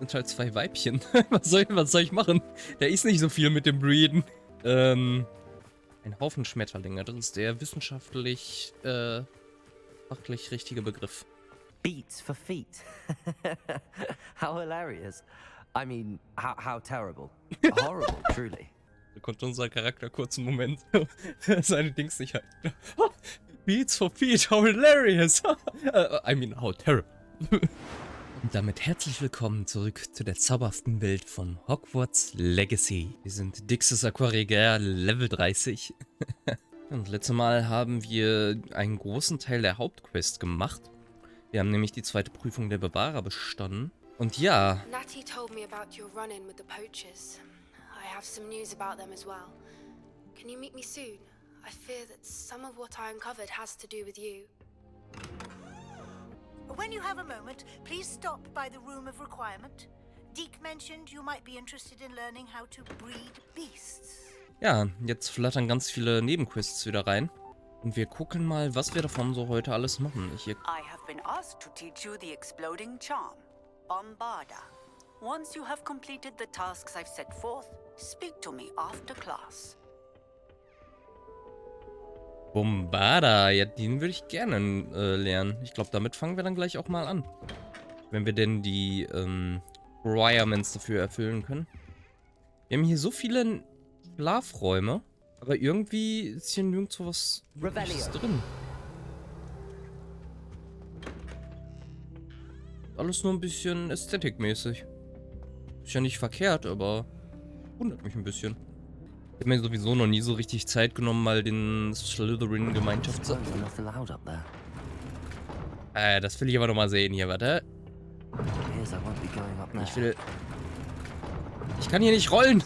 Sind halt zwei Weibchen. Was soll ich machen? Da ist nicht so viel mit dem Breeden. Ein Haufen Schmetterlinge. Das ist der wissenschaftlich, fachlich richtige Begriff. Beats for feet. How hilarious. I mean, how terrible. Horrible, truly. Da konnte unser Charakter kurz einen Moment seine Dings nicht halten. Beats for feet, how hilarious. I mean, how terrible. Und damit herzlich willkommen zurück zu der zauberhaften Welt von Hogwarts Legacy. Wir sind Dixes Aquarigaire Level 30. Und das letzte Mal haben wir einen großen Teil der Hauptquest gemacht. Wir haben nämlich die zweite Prüfung der Bewahrer bestanden. Und ja. Natty told me about your run-in with the poachers. I have some news about them as well. Can you meet me soon? I fear that some of what I uncovered has to do with you. When you have a moment, please stop by the room of requirement. Deke mentioned you might be interested in learning how to breed beasts. Ja, jetzt flattern ganz viele Nebenquests wieder rein. Und wir gucken mal, was wir davon so heute alles machen. I have been asked to teach you the exploding charm, Bombarda. Once you have completed the tasks I've set forth, speak to me after class. Bombarda, ja, den würde ich gerne lernen. Ich glaube, damit fangen wir dann gleich auch mal an. Wenn wir denn die Requirements dafür erfüllen können. Wir haben hier so viele Schlafräume, aber irgendwie ist hier nirgendwo was drin. Alles nur ein bisschen ästhetikmäßig. Ist ja nicht verkehrt, aber wundert mich ein bisschen. Ich habe mir sowieso noch nie so richtig Zeit genommen, mal den Slytherin-Gemeinschafts... das will ich aber noch mal sehen hier, warte. Ich kann hier nicht rollen!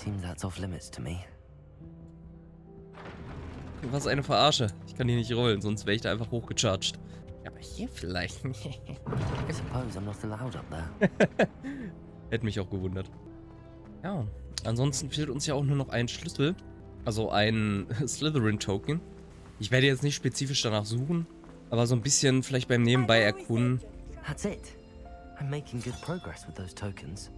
Was eine Verarsche. Ich kann hier nicht rollen, sonst wäre ich da einfach hochgecharged. Aber hier vielleicht. Hätte mich auch gewundert. Ja, ansonsten fehlt uns ja auch nur noch ein Schlüssel. Also ein Slytherin-Token. Ich werde jetzt nicht spezifisch danach suchen, aber so ein bisschen vielleicht beim Nebenbei erkunden. That's it. I'm making good progress with those tokens.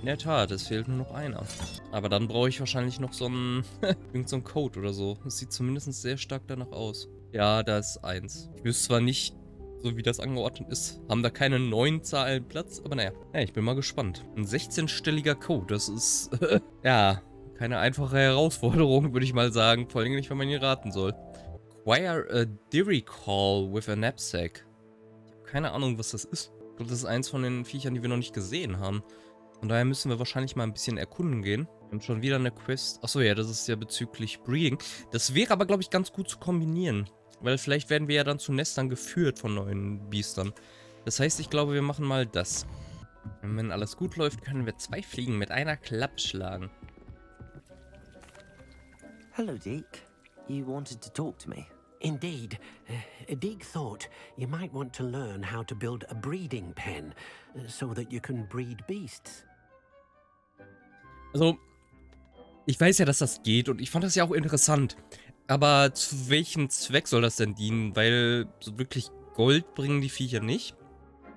In der Tat, es fehlt nur noch einer. Aber dann brauche ich wahrscheinlich noch so einen, irgend so einen Code oder so. Das sieht zumindest sehr stark danach aus. Ja, da ist 1. Ich wüsste zwar nicht, so wie das angeordnet ist, haben da keine 9 Zahlen Platz, aber naja. Ja, ich bin mal gespannt. Ein 16-stelliger Code, das ist, ja, keine einfache Herausforderung, würde ich mal sagen. Vor allem nicht, wenn man ihn raten soll. Acquire a Dairy Call with a Knapsack. Ich habe keine Ahnung, was das ist. Ich glaube, das ist eins von den Viechern, die wir noch nicht gesehen haben. Von daher müssen wir wahrscheinlich mal ein bisschen erkunden gehen. Wir haben schon wieder eine Quest. Achso, ja, das ist ja bezüglich Breeding. Das wäre aber, glaube ich, ganz gut zu kombinieren. Weil vielleicht werden wir ja dann zu Nestern geführt von neuen Biestern. Das heißt, ich glaube, wir machen mal das. Und wenn alles gut läuft, können wir 2 Fliegen mit einer Klappe schlagen. Hello, Deke. You wanted to talk to me? Indeed. Deke thought you might want to learn how to build a breeding pen so that you can breed beasts. Also, ich weiß ja, dass das geht und ich fand das ja auch interessant. Aber zu welchem Zweck soll das denn dienen? Weil so wirklich Gold bringen die Viecher nicht.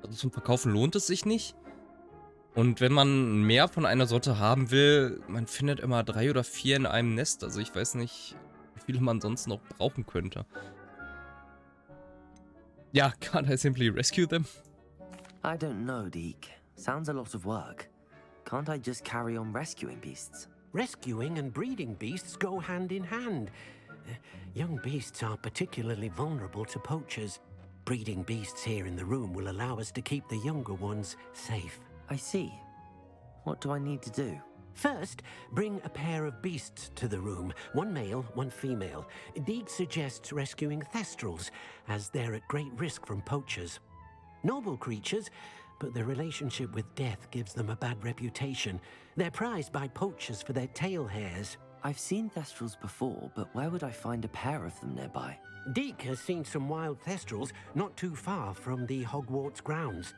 Also zum Verkaufen lohnt es sich nicht. Und wenn man mehr von einer Sorte haben will, man findet immer 3 oder 4 in einem Nest. Also ich weiß nicht, wie viele man sonst noch brauchen könnte. Ja, can't I simply rescue them? I don't know, Deke. Sounds a lot of work. Can't I just carry on rescuing beasts? Rescuing and breeding beasts go hand in hand. Young beasts are particularly vulnerable to poachers. Breeding beasts here in the room will allow us to keep the younger ones safe. I see. What do I need to do? First, bring a pair of beasts to the room. One male, one female. Deke suggests rescuing thestrals, as they're at great risk from poachers. Noble creatures, but their relationship with death gives them a bad reputation. They're prized by poachers for their tail hairs. I've seen thestrals before, but where would I find a pair of them nearby? Deke has seen some wild thestrals not too far from the Hogwarts grounds.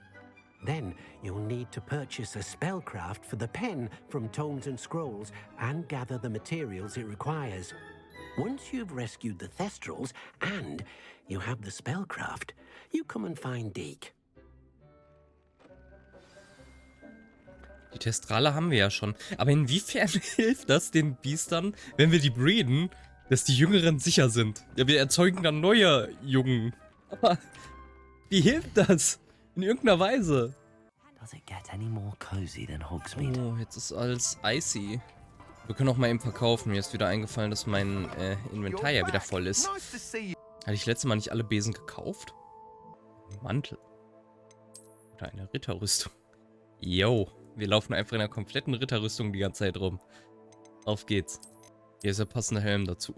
Then you'll need to purchase a spellcraft for the pen from Tomes and Scrolls and gather the materials it requires. Once you've rescued the thestrals and you have the spellcraft, you come and find Deke. Die Die Testrale haben wir ja schon. Aber inwiefern hilft das den Biestern, wenn wir die breeden, dass die Jüngeren sicher sind? Ja, wir erzeugen dann neue Jungen. Aber wie hilft das? In irgendeiner Weise. Does it get any more cozy than Hogsmeade? Oh, jetzt ist alles icy. Wir können auch mal eben verkaufen. Mir ist wieder eingefallen, dass mein Inventar ja wieder voll ist. Hatte ich letztes Mal nicht alle Besen gekauft? Ein Mantel. Oder eine Ritterrüstung. Yo, wir laufen einfach in einer kompletten Ritterrüstung die ganze Zeit rum. Auf geht's. Hier ist der passende Helm dazu.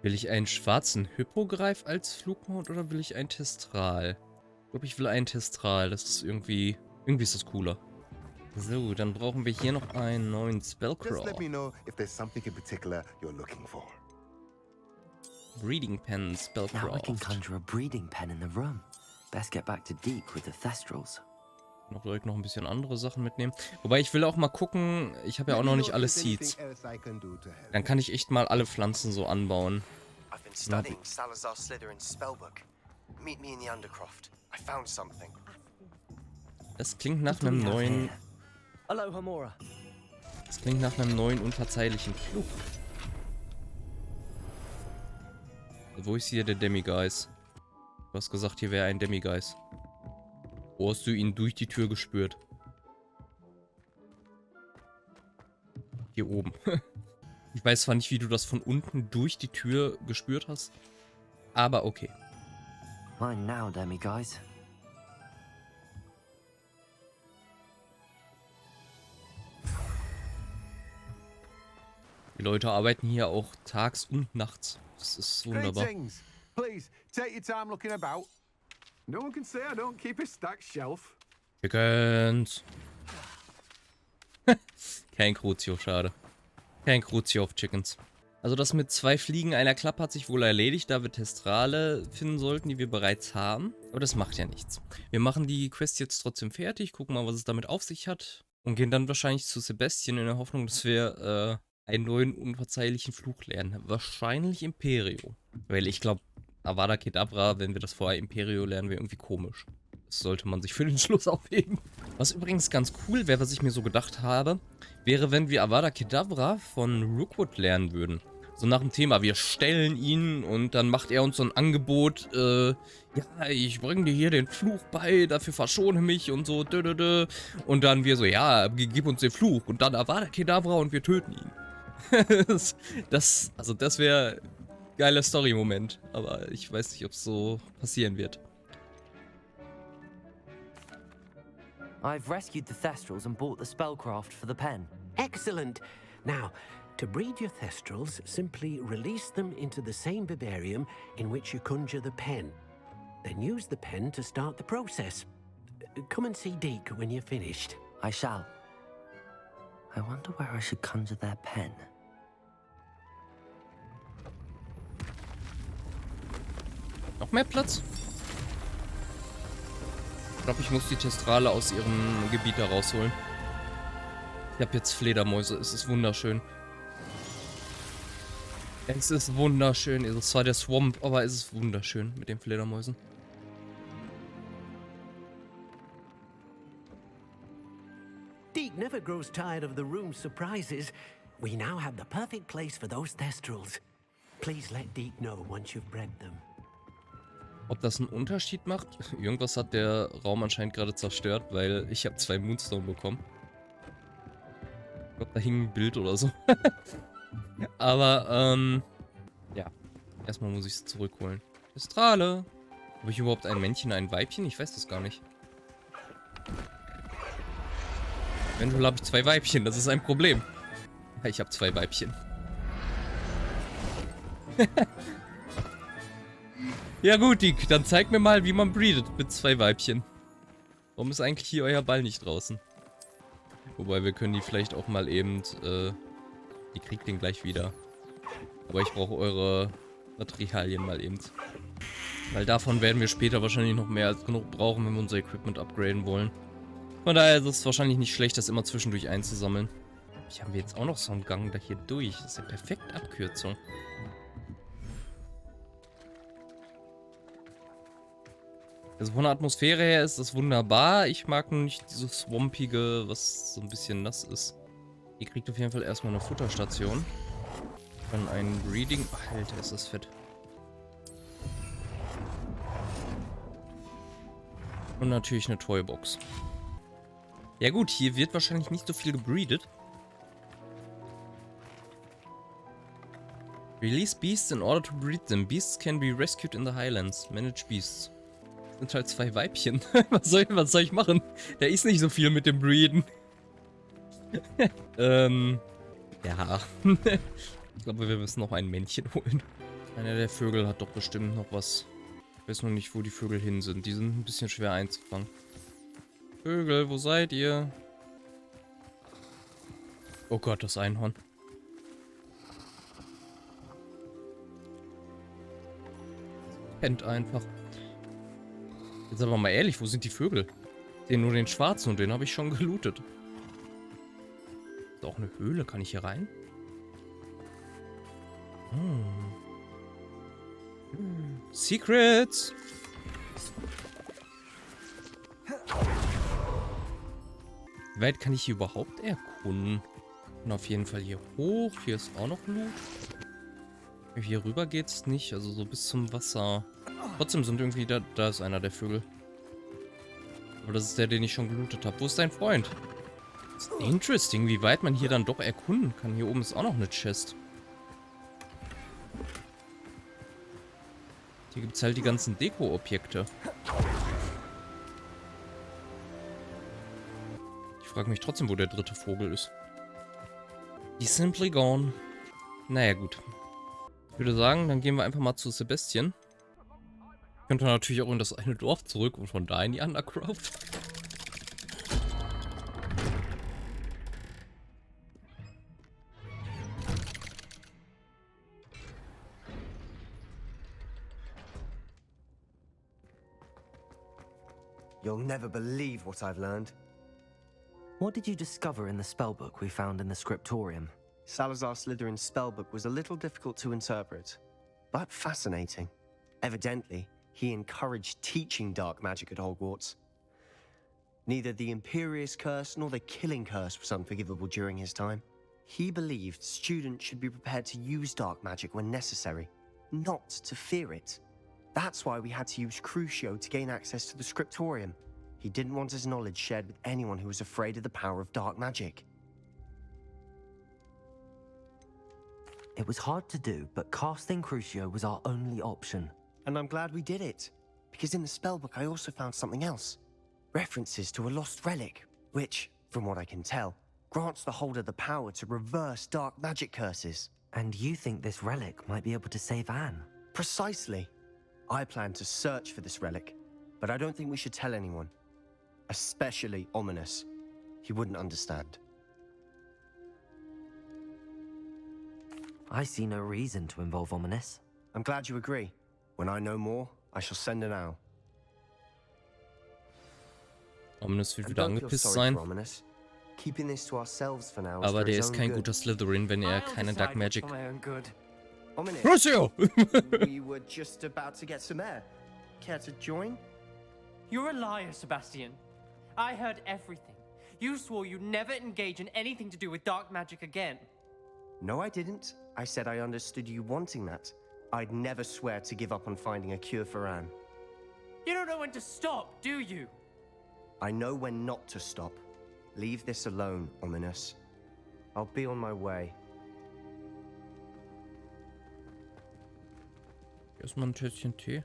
Will ich einen schwarzen Hippogreif als Flugmount oder will ich einen Testral? Ich glaube, ich will einen Testral. Das ist irgendwie ist das cooler. So, dann brauchen wir hier noch einen neuen Spellcraft. Breeding Pen, Now I can Spellcraft. conjure a breeding pen in the room. Best get back to Deke with the Thestrals. Noch direkt noch ein bisschen andere Sachen mitnehmen. Wobei ich will auch mal gucken, ich habe ja auch noch nicht alle Seeds. Dann kann ich echt mal alle Pflanzen so anbauen. I've been studying Salazar Slytherin's spellbook. Meet me in the Undercroft. I found something. Das klingt nach What do einem we have neuen... here? Hello, Hamora. Das klingt nach einem neuen unverzeihlichen Fluch. Wo ist hier der Demigeist? Du hast gesagt, hier wäre ein Demigeist. Wo hast du ihn durch die Tür gespürt? Hier oben. Ich weiß zwar nicht, wie du das von unten durch die Tür gespürt hast, aber okay. Mine now, Demi guys. Die Leute arbeiten hier auch tags und nachts. Das ist wunderbar. Greetings. Please, take your time looking about. No one can say I don't keep a stacked shelf. Chickens. Kein Crucio, schade. Kein Crucio auf Chickens. Also das mit 2 Fliegen, einer Klappe hat sich wohl erledigt, da wir Testrale finden sollten, die wir bereits haben. Aber das macht ja nichts. Wir machen die Quest jetzt trotzdem fertig, gucken mal, was es damit auf sich hat. Und gehen dann wahrscheinlich zu Sebastian in der Hoffnung, dass wir einen neuen unverzeihlichen Fluch lernen. Wahrscheinlich Imperio. Weil ich glaube, Avada Kedavra, wenn wir das vorher Imperio lernen, wäre irgendwie komisch. Das sollte man sich für den Schluss aufheben. Was übrigens ganz cool wäre, was ich mir so gedacht habe, wäre, wenn wir Avada Kedavra von Rookwood lernen würden. So nach dem Thema, wir stellen ihn und dann macht er uns so ein Angebot, ja, ich bringe dir hier den Fluch bei, dafür verschone mich und so, und dann wir so, ja, gib uns den Fluch und dann Avada Kedavra und wir töten ihn. Das wäre geiler Story-Moment, aber ich weiß nicht, ob es so passieren wird. I've rescued the Thestrals and bought the spellcraft for the pen. Excellent. Now, to breed your Thestrals, simply release them into the same vivarium in which you conjure the pen. Then use the pen to start the process. Come and see Deke when you're finished. I shall. I wonder where I should conjure their pen. Noch mehr Platz? Ich glaube, ich muss die Testrale aus ihrem Gebiet da rausholen. Ich habe jetzt Fledermäuse. Es ist wunderschön. Es ist wunderschön. Es ist zwar der Swamp, aber es ist wunderschön mit den Fledermäusen. Deke never grows tired of the room's surprises. We now have the perfect place for those Thestrals. Please let Deke know once you've bred them. Ob das einen Unterschied macht? Irgendwas hat der Raum anscheinend gerade zerstört, weil ich habe 2 Moonstone bekommen. Ich glaube, da hing ein Bild oder so. Aber, ja. Erstmal muss ich es zurückholen. Testrale. Habe ich überhaupt ein Männchen, ein Weibchen? Ich weiß das gar nicht. Eventuell habe ich 2 Weibchen, das ist ein Problem. Ja, ich habe 2 Weibchen. Ja gut, Dick, dann zeig mir mal, wie man breedet mit 2 Weibchen. Warum ist eigentlich hier euer Ball nicht draußen? Wobei, wir können die vielleicht auch mal eben, die kriegt den gleich wieder. Aber ich brauche eure Materialien mal eben. Weil davon werden wir später wahrscheinlich noch mehr als genug brauchen, wenn wir unser Equipment upgraden wollen. Von daher ist es wahrscheinlich nicht schlecht, das immer zwischendurch einzusammeln. Hier haben wir jetzt auch noch so einen Gang da hier durch. Das ist ja perfekt Abkürzung. Also von der Atmosphäre her ist das wunderbar. Ich mag nur nicht dieses Swampige, was so ein bisschen nass ist. Ihr kriegt auf jeden Fall erstmal eine Futterstation. Dann ein Breeding. Alter, ist das fett. Und natürlich eine Toybox. Ja gut, hier wird wahrscheinlich nicht so viel gebreedet. Release beasts in order to breed them. Beasts can be rescued in the Highlands. Manage beasts. Das sind halt 2 Weibchen. was soll ich machen? Da ist nicht so viel mit dem Breeden. Ja. Ich glaube, wir müssen noch ein Männchen holen. Einer der Vögel hat doch bestimmt noch was. Ich weiß nur nicht, wo die Vögel hin sind. Die sind ein bisschen schwer einzufangen. Vögel, wo seid ihr? Oh Gott, das Einhorn. Pennt einfach. Jetzt aber mal ehrlich, wo sind die Vögel? Ich sehe nur den schwarzen und den habe ich schon gelootet. Ist auch eine Höhle, kann ich hier rein? Secrets! Wie weit kann ich hier überhaupt erkunden? Und auf jeden Fall hier hoch. Hier ist auch noch Loot. Hier rüber geht's nicht, also so bis zum Wasser. Trotzdem sind irgendwie da ist einer der Vögel. Aber das ist der, den ich schon gelootet habe. Wo ist dein Freund? Das ist interesting, wie weit man hier dann doch erkunden kann. Hier oben ist auch noch eine Chest. Hier gibt es halt die ganzen Deko-Objekte. Ich frage mich trotzdem, wo der dritte Vogel ist. He's simply gone. Naja, gut. Ich würde sagen, dann gehen wir einfach mal zu Sebastian. Könnte natürlich auch in das eine Dorf zurück und von da in die Undercroft. You'll never believe what I've learned. What did you discover in the spellbook we found in the scriptorium? Salazar Slytherin's spellbook was a little difficult to interpret, but fascinating. Evidently, he encouraged teaching dark magic at Hogwarts. Neither the Imperious Curse nor the Killing Curse was unforgivable during his time. He believed students should be prepared to use dark magic when necessary, not to fear it. That's why we had to use Crucio to gain access to the scriptorium. He didn't want his knowledge shared with anyone who was afraid of the power of dark magic. It was hard to do, but casting Crucio was our only option. And I'm glad we did it, because in the spellbook I also found something else. References to a lost relic, which, from what I can tell, grants the holder the power to reverse dark magic curses. And you think this relic might be able to save Anne? Precisely. I plan to search for this relic, but I don't think we should tell anyone. Especially Ominous. He wouldn't understand. I see no reason to involve Ominous. I'm glad you agree. When I know more, I shall send an owl. Ominous wird And wieder don't feel angepisst sorry sein. for Ominous. Keeping this to ourselves for now is Aber for der his ist own kein good. guter Slytherin, wenn er keine Dark Magic... Ominous, Crucio! we were just about to get some air. Care to join? You're a liar, Sebastian. I heard everything. You swore you'd never engage in anything to do with dark magic again. No, I didn't. I said I understood you wanting that. I'd never swear to give up on finding a cure for Anne. You don't know when to stop, do you? I know when not to stop. Leave this alone, Ominous. I'll be on my way. Erstmal ein Tässchen Tee.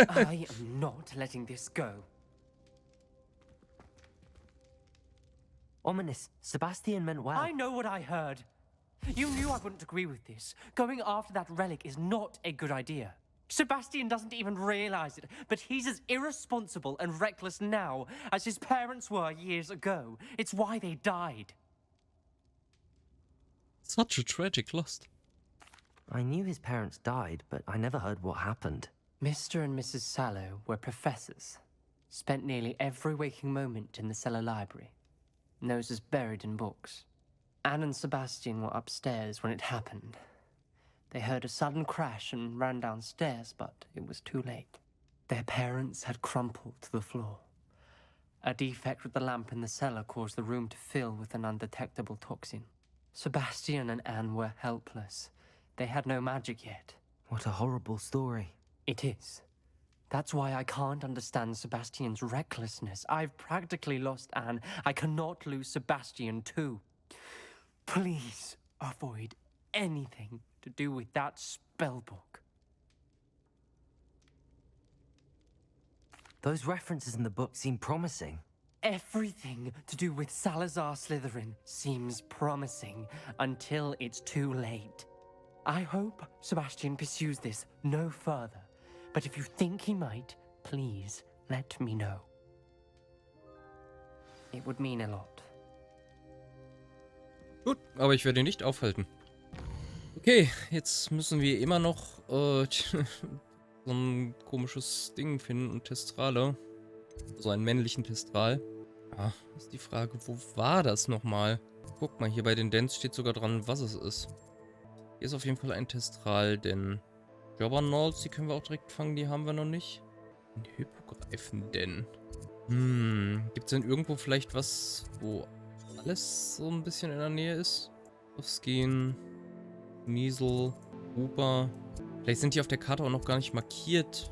I am not letting this go. Ominous, Sebastian meant well. I know what I heard. You knew I wouldn't agree with this. Going after that relic is not a good idea. Sebastian doesn't even realize it, but he's as irresponsible and reckless now as his parents were years ago. It's why they died. Such a tragic loss. I knew his parents died, but I never heard what happened. Mr. and Mrs. Sallow were professors. Spent nearly every waking moment in the cellar library. Noses buried in books. Anne and Sebastian were upstairs when it happened. They heard a sudden crash and ran downstairs, but it was too late. Their parents had crumpled to the floor. A defect with the lamp in the cellar caused the room to fill with an undetectable toxin. Sebastian and Anne were helpless. They had no magic yet. What a horrible story. It is. That's why I can't understand Sebastian's recklessness. I've practically lost Anne. I cannot lose Sebastian too. Please avoid anything to do with that spell book. Those references in the book seem promising. Everything to do with Salazar Slytherin seems promising until it's too late. I hope Sebastian pursues this no further, but if you think he might, please let me know. It would mean a lot. Gut, aber ich werde ihn nicht aufhalten. Okay, jetzt müssen wir immer noch so ein komisches Ding finden, Testrale. So einen männlichen Testral. Ja, ist die Frage, wo war das nochmal? Guck mal, hier bei den Dents steht sogar dran, was es ist. Hier ist auf jeden Fall ein Testral, denn Jobbernauts, die können wir auch direkt fangen, die haben wir noch nicht. Ein Hippogreifen-Den. Gibt es denn irgendwo vielleicht was, wo alles so ein bisschen in der Nähe ist? Aufsgehen, Niesel, Huber. Vielleicht sind die auf der Karte auch noch gar nicht markiert,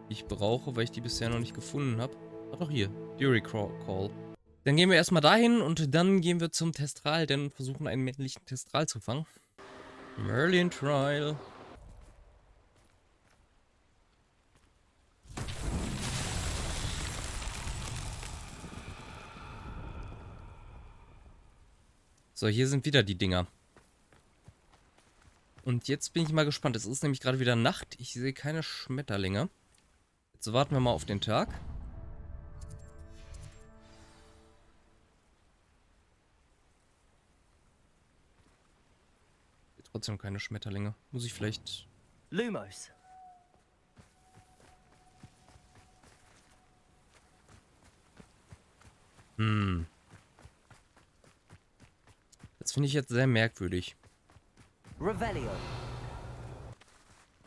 die ich brauche, weil ich die bisher noch nicht gefunden habe. Ach doch hier, Fury Call. Dann gehen wir erstmal dahin und dann gehen wir zum Testral, denn versuchen einen männlichen Testral zu fangen. Merlin Trial. So, hier sind wieder die Dinger. Und jetzt bin ich mal gespannt. Es ist nämlich gerade wieder Nacht. Ich sehe keine Schmetterlinge. Jetzt warten wir mal auf den Tag. Trotzdem keine Schmetterlinge. Muss ich vielleicht... Lumos. Das finde ich jetzt sehr merkwürdig. Revelio.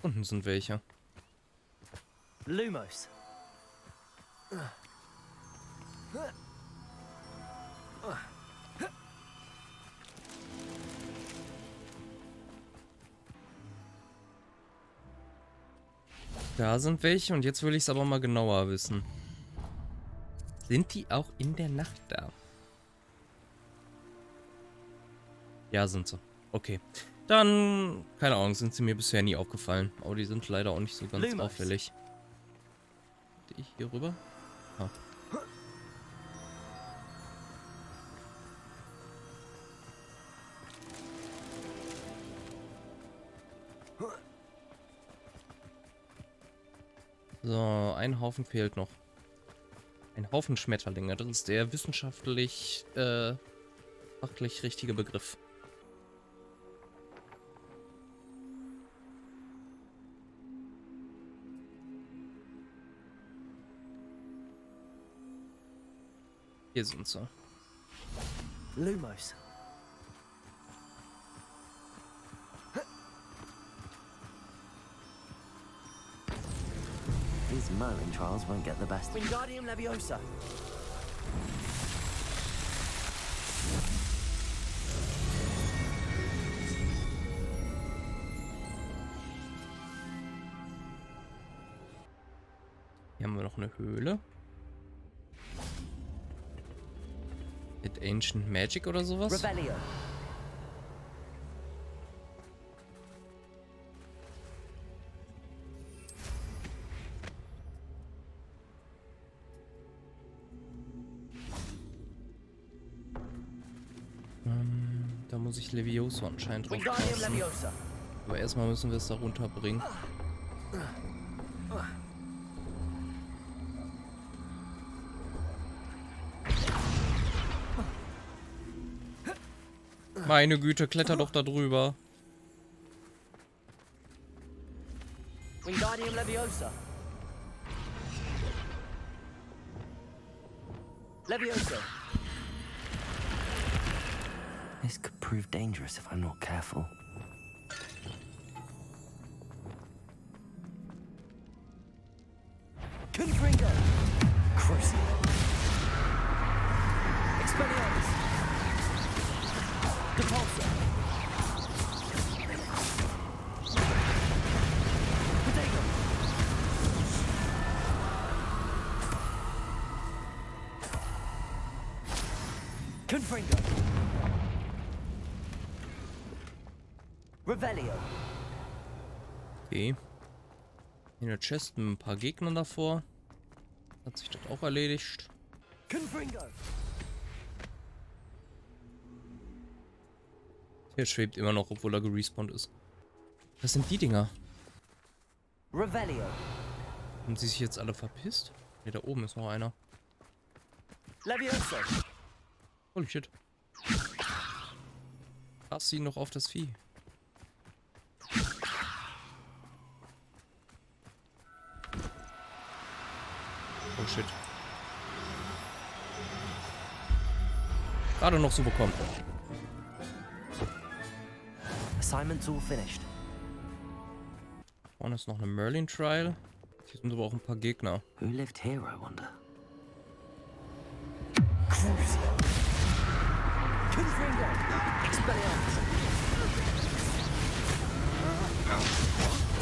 Unten sind welche. Lumos. Da sind welche und jetzt will ich es aber mal genauer wissen. Sind die auch in der Nacht da? Ja, sind sie. Okay. Dann, keine Ahnung, sind sie mir bisher nie aufgefallen. Aber die sind leider auch nicht so ganz auffällig. Gehe ich hier rüber? Ah. So, ein Haufen fehlt noch. Ein Haufen Schmetterlinge. Das ist der wissenschaftlich, fachlich richtige Begriff. Hier sind sie. Lumos. These Merlin trials won't get the best. Wingardium Leviosa. Hier haben wir noch eine Höhle. Mit Ancient Magic oder sowas? Revelio. Da muss ich Leviosa anscheinend drauf Wingardium passen. Leviosa. Aber erstmal müssen wir es da runterbringen. Meine Güte, kletter doch da drüber. Wingardium Leviosa. Leviosa. This could prove dangerous if I'm not careful. Confringo. Revelio. Okay. In der Chest mit ein paar Gegnern davor. Hat sich das auch erledigt. Confringo. Der schwebt immer noch, obwohl er gerespawnt ist. Was sind die Dinger? Revelio. Haben sie sich jetzt alle verpisst? Ne, da oben ist noch einer. Levioso. Holy shit. Pass ihn noch auf das Vieh. Oh shit. Gerade noch so bekommen. Assignment's all finished. Vorne ist noch eine Merlin Trial. Hier sind aber auch ein paar Gegner. Who lived here, I wonder? Crucio. Confringo. Expelliarmus.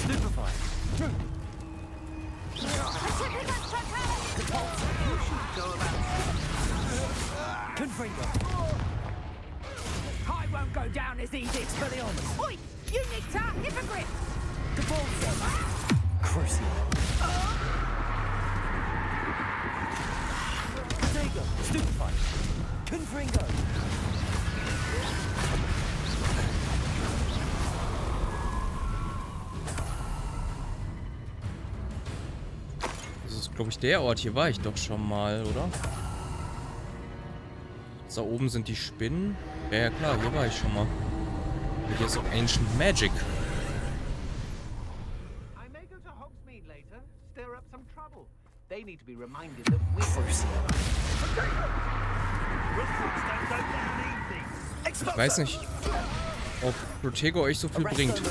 Stupefy. Confringo. I won't go down as easy. Expelliarmus. Oi! You Nicta! Hypocrite! Defaulto. Crucio. Protego. Stupefy. Confringo. Das ist, glaube ich, der Ort. Hier war ich doch schon mal, oder? Da oben sind die Spinnen. Ja, ja klar, hier war ich schon mal. Und hier ist auch Ancient Magic. I may go to Hogsmeade later, stir up some trouble. They need to be reminded that we're Ich weiß nicht, ob Protego euch so viel bringt.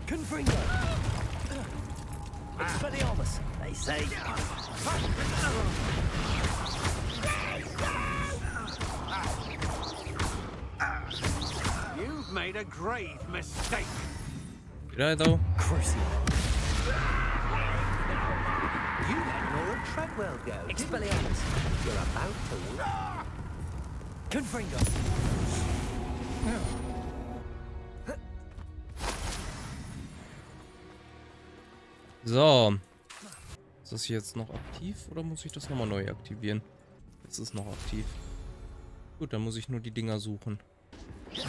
Confringo. Expelliarmus. They say. You've made a grave mistake. Did I though? Crucio. You let Laura Treadwell go. Expelliarmus. You're about to. Confringo. So. Ist das hier jetzt noch aktiv oder muss ich das nochmal neu aktivieren? Es ist noch aktiv. Gut, dann muss ich nur die Dinger suchen. Hier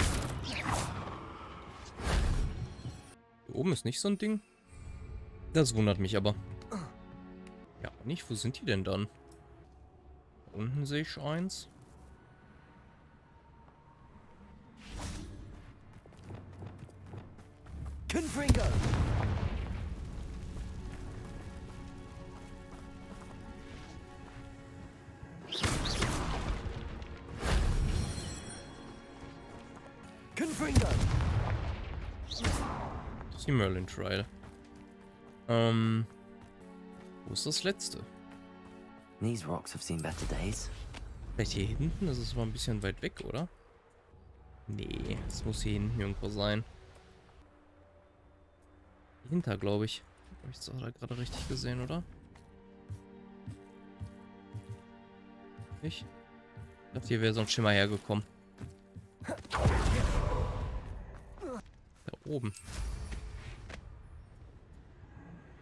oben ist nicht so ein Ding. Das wundert mich aber. Ja, nicht. Wo sind die denn dann? Da unten sehe ich eins. Confringo. Confringo. Das ist die Merlin Trial. Wo ist das letzte? These rocks have seen better days. Vielleicht hier hinten? Das ist aber ein bisschen weit weg, oder? Nee, es muss hier hinten irgendwo sein. Hinter, glaube ich. Habe ich es gerade richtig gesehen, oder? Nicht? Ich dachte, hier wäre sonst schon mal hergekommen. Da oben.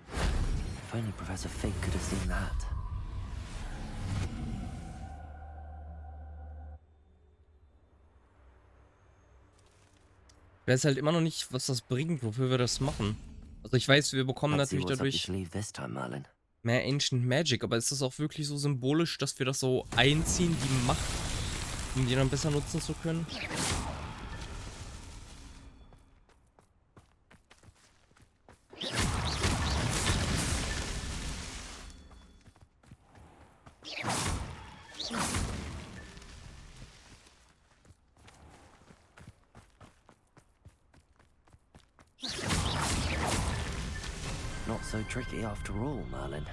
If only Professor Fig could have seen that. Ich weiß halt immer noch nicht, was das bringt, wofür wir das machen. Also ich weiß, wir bekommen Let's see natürlich what's up your dadurch sleeve this time, Merlin. mehr Ancient Magic, aber ist das auch wirklich so symbolisch, dass wir das so einziehen, die Macht, um die dann besser nutzen zu können? Not so tricky after all, Merlin.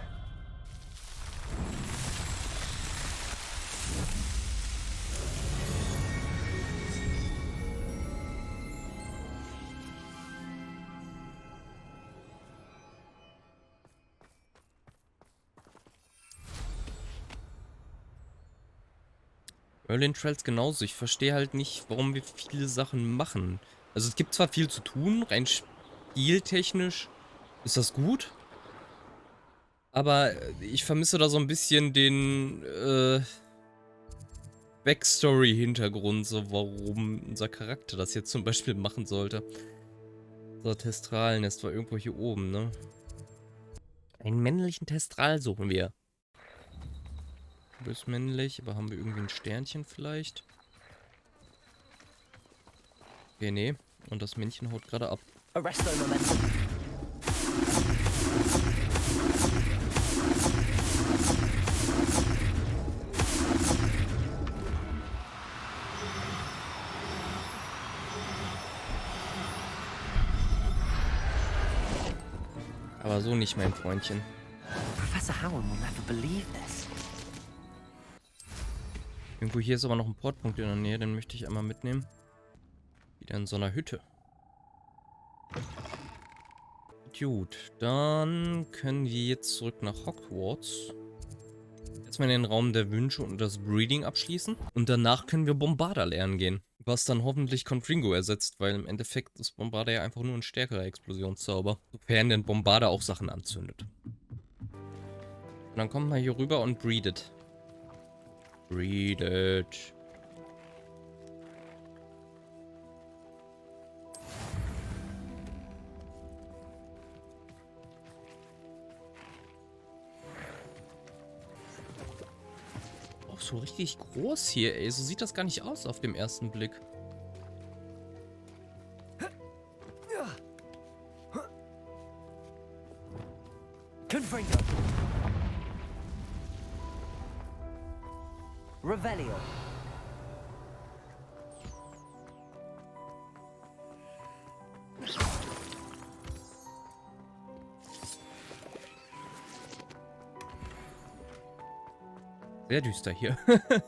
Merlin Trails genauso. Ich verstehe halt nicht, warum wir viele Sachen machen. Also es gibt zwar viel zu tun, rein spieltechnisch ist das gut. Aber ich vermisse da so ein bisschen den Backstory-Hintergrund, so warum unser Charakter das jetzt zum Beispiel machen sollte. So, Testralnest war irgendwo hier oben, ne? Einen männlichen Testral suchen wir. Du bist männlich, aber haben wir irgendwie ein Sternchen vielleicht? Okay, nee. Und das Männchen haut gerade ab. Arresto momentum. Aber so nicht, mein Freundchen. Professor Howard will never believe this. Irgendwo hier ist aber noch ein Portpunkt in der Nähe, den möchte ich einmal mitnehmen. Wieder in so einer Hütte. Gut, dann können wir jetzt zurück nach Hogwarts. Jetzt mal den Raum der Wünsche und das Breeding abschließen. Und danach können wir Bombarda lernen gehen. Was dann hoffentlich Confringo ersetzt, weil im Endeffekt ist Bombarda ja einfach nur ein stärkerer Explosionszauber. Sofern denn Bombarda auch Sachen anzündet. Und dann kommt man hier rüber und breedet. Breedet. Auch so richtig groß hier, ey. So sieht das gar nicht aus auf dem ersten Blick. Confringo. Revelio. Sehr düster hier. Eine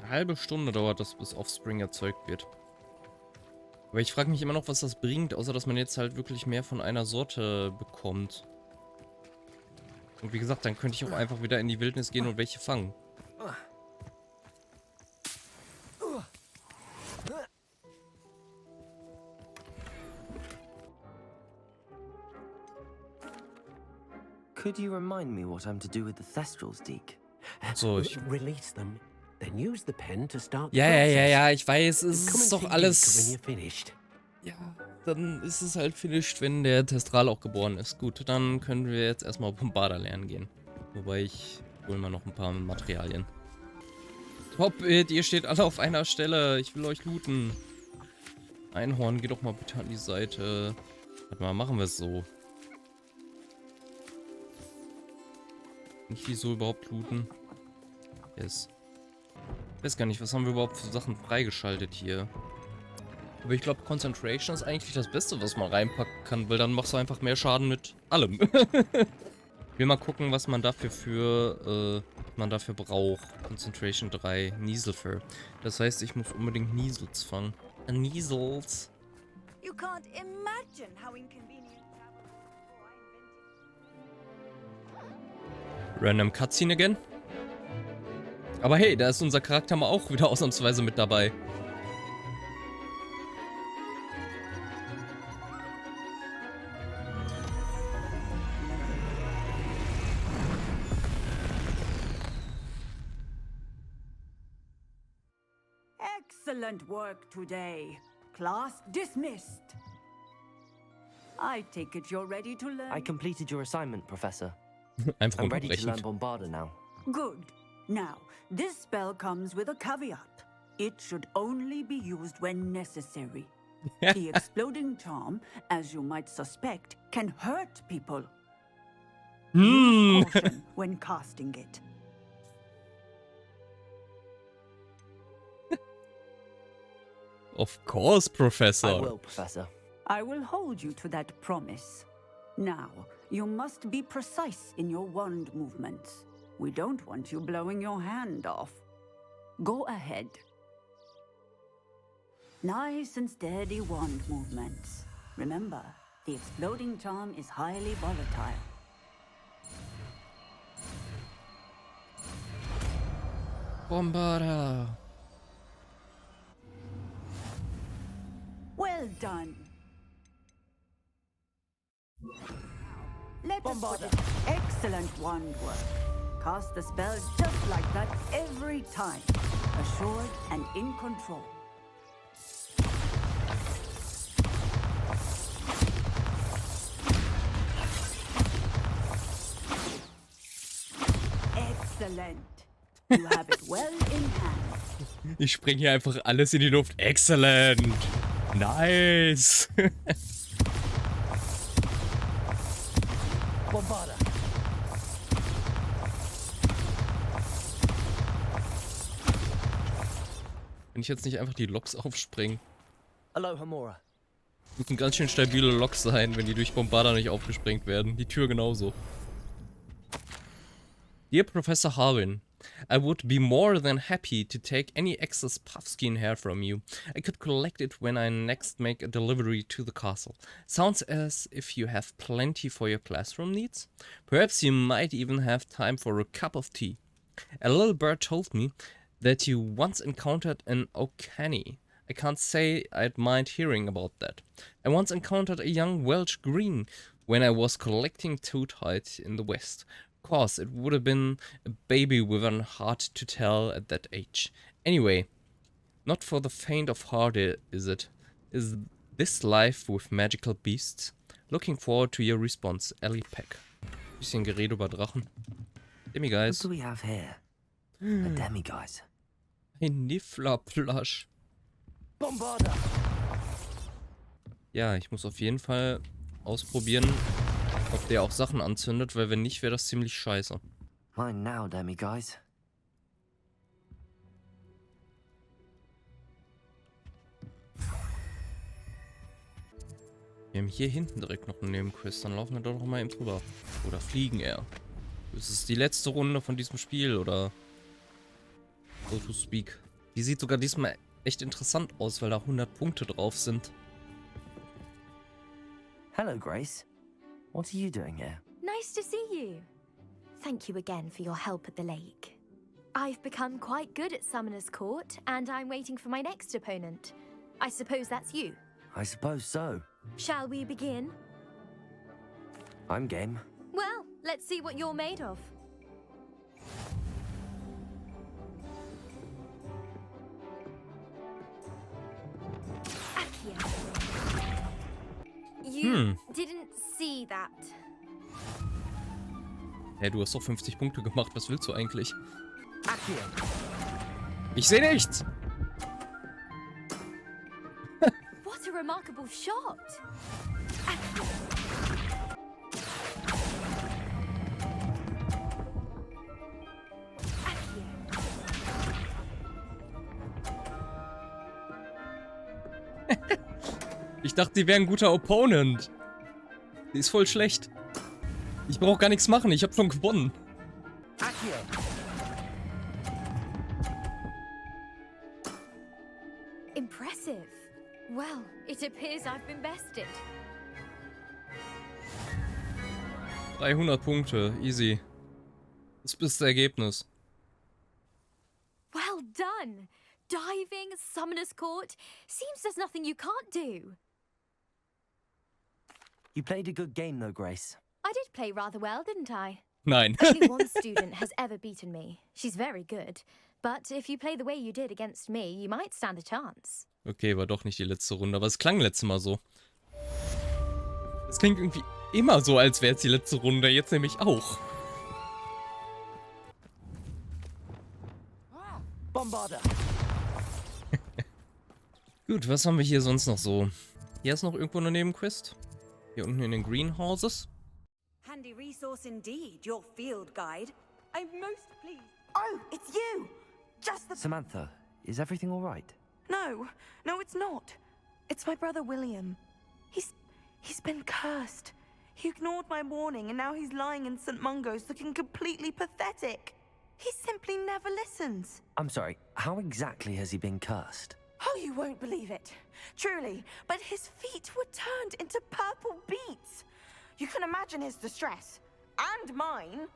halbe Stunde dauert das, bis Offspring erzeugt wird. Aber ich frage mich immer noch, was das bringt, außer dass man jetzt halt wirklich mehr von einer Sorte bekommt. Und wie gesagt, dann könnte ich auch einfach wieder in die Wildnis gehen und welche fangen. Could you remind me what I'm to do with the Thestrals, Deke? So, ich... Release them, then use the pen to start the Ja, ich weiß, Come es and ist doch see Deke alles... when you're finished. Ja, dann ist es halt finished, wenn der Testral auch geboren ist. Gut, dann können wir jetzt erstmal Bombarda lernen gehen. Wobei ich hole mal noch ein paar Materialien. Top it, ihr steht alle auf einer Stelle. Ich will euch looten. Einhorn, geh doch mal bitte an die Seite. Warte mal, machen wir es so. Nicht wieso überhaupt looten. Yes. Ich weiß gar nicht, was haben wir überhaupt für Sachen freigeschaltet hier. Aber ich glaube, Concentration ist eigentlich das Beste, was man reinpacken kann, weil dann machst du einfach mehr Schaden mit allem. Ich will mal gucken, was man dafür braucht. Concentration 3, Nieselfur. Das heißt, ich muss unbedingt Niesels fangen. Niesels. You can't imagine how inconvenient Random Cutscene again. Aber hey, da ist unser Charakter mal auch wieder ausnahmsweise mit dabei. Excellent work today. Class dismissed. I take it you're ready to learn. I completed your assignment, Professor. Einfach I'm ready to learn unterbrechend. Bombarda now. Good. Now, this spell comes with a caveat. It should only be used when necessary. The exploding charm, as you might suspect, can hurt people. Use caution when casting it. Of course, Professor. I will, Professor. I will hold you to that promise. Now, you must be precise in your wand movements. We don't want you blowing your hand off. Go ahead. Nice and steady wand movements. Remember, the exploding charm is highly volatile. Bombarda. Well done. Let us put Bombarda. it. Excellent wand work. Cast the spell just like that every time. Assured and in control. Excellent. You have it well in hand. Ich springe hier einfach alles in die Luft. Excellent. Nice. Bombarda. Wenn ich jetzt nicht einfach die Loks aufspringen. Aloha Mora. Müssen ganz schön stabile Loks sein, wenn die durch Bombarda nicht aufgesprengt werden. Die Tür genauso. Dear Professor Harwin, I would be more than happy to take any excess puffskein hair from you. I could collect it when I next make a delivery to the castle. Sounds as if you have plenty for your classroom needs. Perhaps you might even have time for a cup of tea. A little bird told me that you once encountered an Okani. I can't say I'd mind hearing about that. I once encountered a young Welsh green when I was collecting toadite in the west. Of course, it would have been a baby with an heart to tell at that age. Anyway, not for the faint of heart, is it? Is this life with magical beasts? Looking forward to your response, Ellie Peck. Bisschen Gerede über Drachen. What Demiguise. do we have here? A demiguise. Ein Niffler-Plush. Bombarda. Ja, ich muss auf jeden Fall ausprobieren, ob der auch Sachen anzündet, weil wenn nicht, wäre das ziemlich scheiße. Mine now, demiguise. Wir haben hier hinten direkt noch einen Nebenquest, dann laufen wir doch noch mal eben drüber. Oder fliegen eher. Das ist die letzte Runde von diesem Spiel, oder so to speak. Die sieht sogar diesmal echt interessant aus, weil da 100 Punkte drauf sind. Hello, Grace. What are you doing here? Nice to see you. Thank you again for your help at the lake. I've become quite good at Summoner's Court, and I'm waiting for my next opponent. I suppose that's you. I suppose so. Shall we begin? I'm game. Well, let's see what you're made of. Akia. You didn't see that. Hey, du hast doch 50 Punkte gemacht, was willst du eigentlich? Akia. Ich sehe nichts! What a remarkable shot! Ich dachte, sie wäre ein guter Opponent. Die ist voll schlecht. Ich brauche gar nichts machen, ich habe schon gewonnen. Akia. Impressive. Well, it appears I've been bested. 300 Punkte, easy. Das ist das Ergebnis. Well done. Diving, Summoner's Court. Seems there's nothing you can't do. You played a good game, though, Grace. I did play rather well, didn't I? Nein. Only one student has ever beaten me. She's very good. But if you play the way you did against me, you might stand a chance. Okay, war doch nicht die letzte Runde, aber es klang letztes Mal so. Es klingt irgendwie immer so, als wäre es die letzte Runde, jetzt nämlich auch. Bombarda. Gut, was haben wir hier sonst noch so? Hier ist noch irgendwo eine Nebenquest. Hier unten in den Greenhouses. Handy resource indeed, your field guide. I'm most pleased. Oh, it's you! Just the... Samantha, is everything all right? No, it's not. It's my brother William. He's been cursed. He ignored my warning and now he's lying in St. Mungo's looking completely pathetic. He simply never listens. I'm sorry, how exactly has he been cursed? Oh, you won't believe it. Truly, but his feet were turned into purple beets. You can imagine his distress. And mine.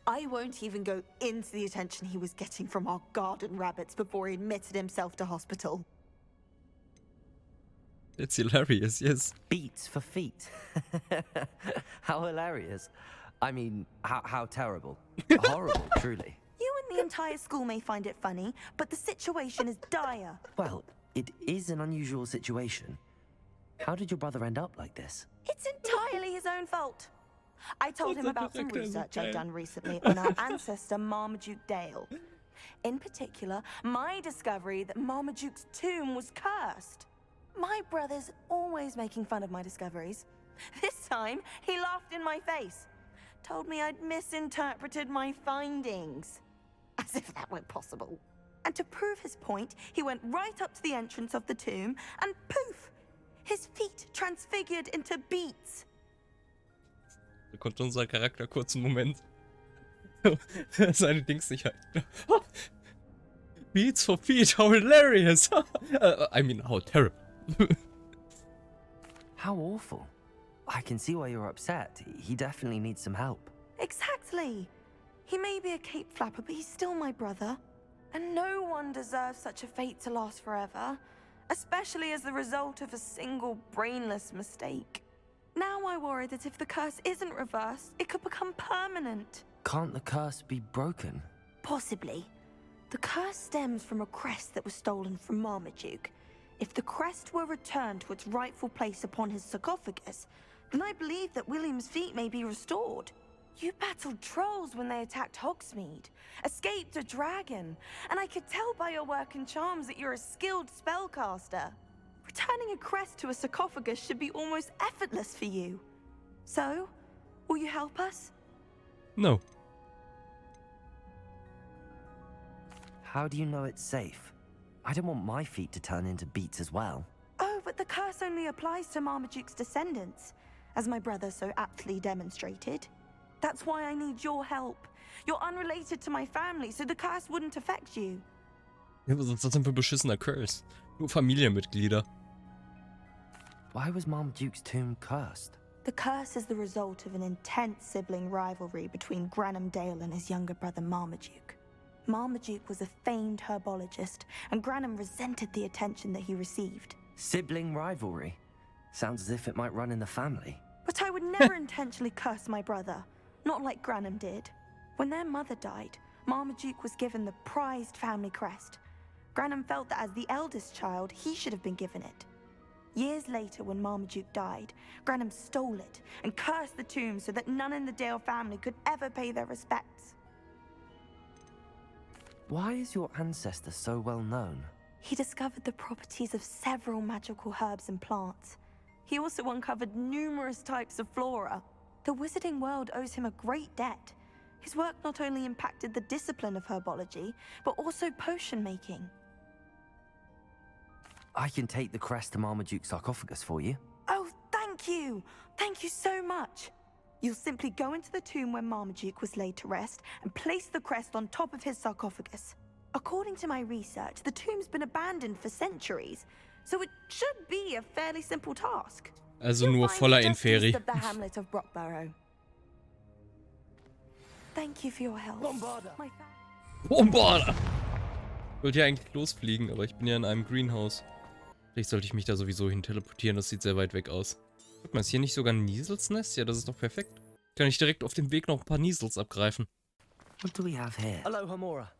I won't even go into the attention he was getting from our garden rabbits before he admitted himself to hospital. It's hilarious, yes. Beats for feet. How hilarious. I mean, how terrible. Horrible, truly. You and the entire school may find it funny, but the situation is dire. Well, it is an unusual situation. How did your brother end up like this? It's entirely his own fault. I told him about some research I'd done recently on our ancestor Marmaduke Dale. In particular, my discovery that Marmaduke's tomb was cursed. My brother's always making fun of my discoveries. This time, he laughed in my face. Told me I'd misinterpreted my findings. As if that were possible. And to prove his point, he went right up to the entrance of the tomb and poof! His feet transfigured into beets. Da konnte unser Charakter kurz einen Moment seine Dings nicht halten. Beats for feet, how hilarious! I mean, how terrible. How awful. I can see why you're upset. He definitely needs some help. Exactly. He may be a cape flapper, but he's still my brother. And no one deserves such a fate to last forever. Especially as the result of a single brainless mistake. Now I worry that if the curse isn't reversed, it could become permanent. Can't the curse be broken? Possibly. The curse stems from a crest that was stolen from Marmaduke. If the crest were returned to its rightful place upon his sarcophagus, then I believe that William's feet may be restored. You battled trolls when they attacked Hogsmeade, escaped a dragon, and I could tell by your work and charms that you're a skilled spellcaster. Returning a crest to a sarcophagus should be almost effortless for you. So, will you help us? No. How do you know it's safe? I don't want my feet to turn into beets as well. Oh, but the curse only applies to Marmaduke's descendants, as my brother so aptly demonstrated. That's why I need your help. You're unrelated to my family, so the curse wouldn't affect you. Ja, was ist das denn für ein beschissener Curse? Nur Familienmitglieder. Why was Marmaduke's tomb cursed? The curse is the result of an intense sibling rivalry between Granham Dale and his younger brother Marmaduke. Marmaduke was a famed herbologist, and Granham resented the attention that he received. Sibling rivalry? Sounds as if it might run in the family. But I would never intentionally curse my brother, not like Granham did. When their mother died, Marmaduke was given the prized family crest. Granham felt that as the eldest child, he should have been given it. Years later, when Marmaduke died, Granham stole it and cursed the tomb so that none in the Dale family could ever pay their respects. Why is your ancestor so well known? He discovered the properties of several magical herbs and plants. He also uncovered numerous types of flora. The wizarding world owes him a great debt. His work not only impacted the discipline of herbology, but also potion making. I can take the crest to Marmaduke's sarcophagus for you. Oh, thank you! Thank you so much! You'll simply go into the tomb where Marmaduke was laid to rest and place the crest on top of his sarcophagus. According to my research, the tomb's been abandoned for centuries, so it should be a fairly simple task. Also nur voller Inferi. Of the hamlet of Brockborough. Thank you for your help. Bombarda. Bombarda! Ich wollte ja eigentlich losfliegen, aber ich bin ja in einem Greenhouse. Vielleicht sollte ich mich da sowieso hin teleportieren, das sieht sehr weit weg aus. Guck mal, ist hier nicht sogar ein Nieselsnest? Ja, das ist doch perfekt. Kann ich direkt auf dem Weg noch ein paar Niesels abgreifen. What do we have here? Hello, Hamora.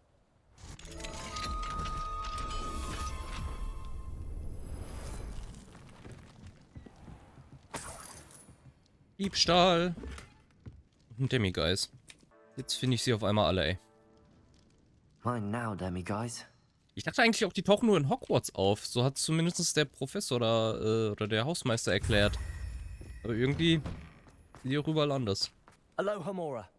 Diebstahl. Und Demiguys. Jetzt finde ich sie auf einmal alle, ey. Mine now, Demiguys. Ich dachte eigentlich auch, die tauchen nur in Hogwarts auf. So hat zumindest der Professor oder der Hausmeister erklärt. Aber irgendwie sind die auch überall anders. Hello, Hamora.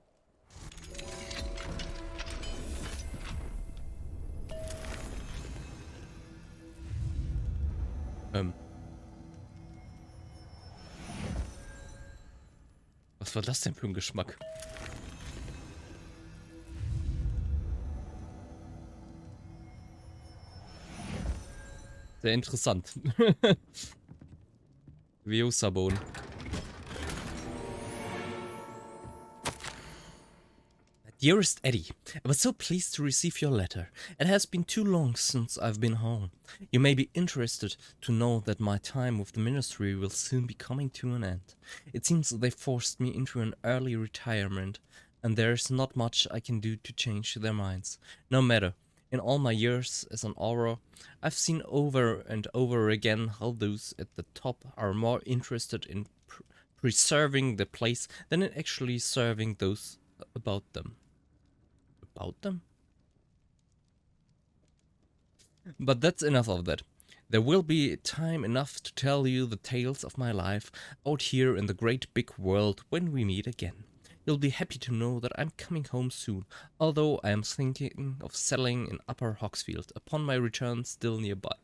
Was war das denn für ein Geschmack? Sehr interessant. Veosabon. Dearest Eddie, I was so pleased to receive your letter. It has been too long since I've been home. You may be interested to know that my time with the ministry will soon be coming to an end. It seems they forced me into an early retirement, and there's not much I can do to change their minds. No matter, in all my years as an auror, I've seen over and over again how those at the top are more interested in preserving the place than in actually serving those about them. About them? But that's enough of that. There will be time enough to tell you the tales of my life out here in the great big world when we meet again. You'll be happy to know that I'm coming home soon, although I am thinking of settling in Upper Hogsfield upon my return still nearby.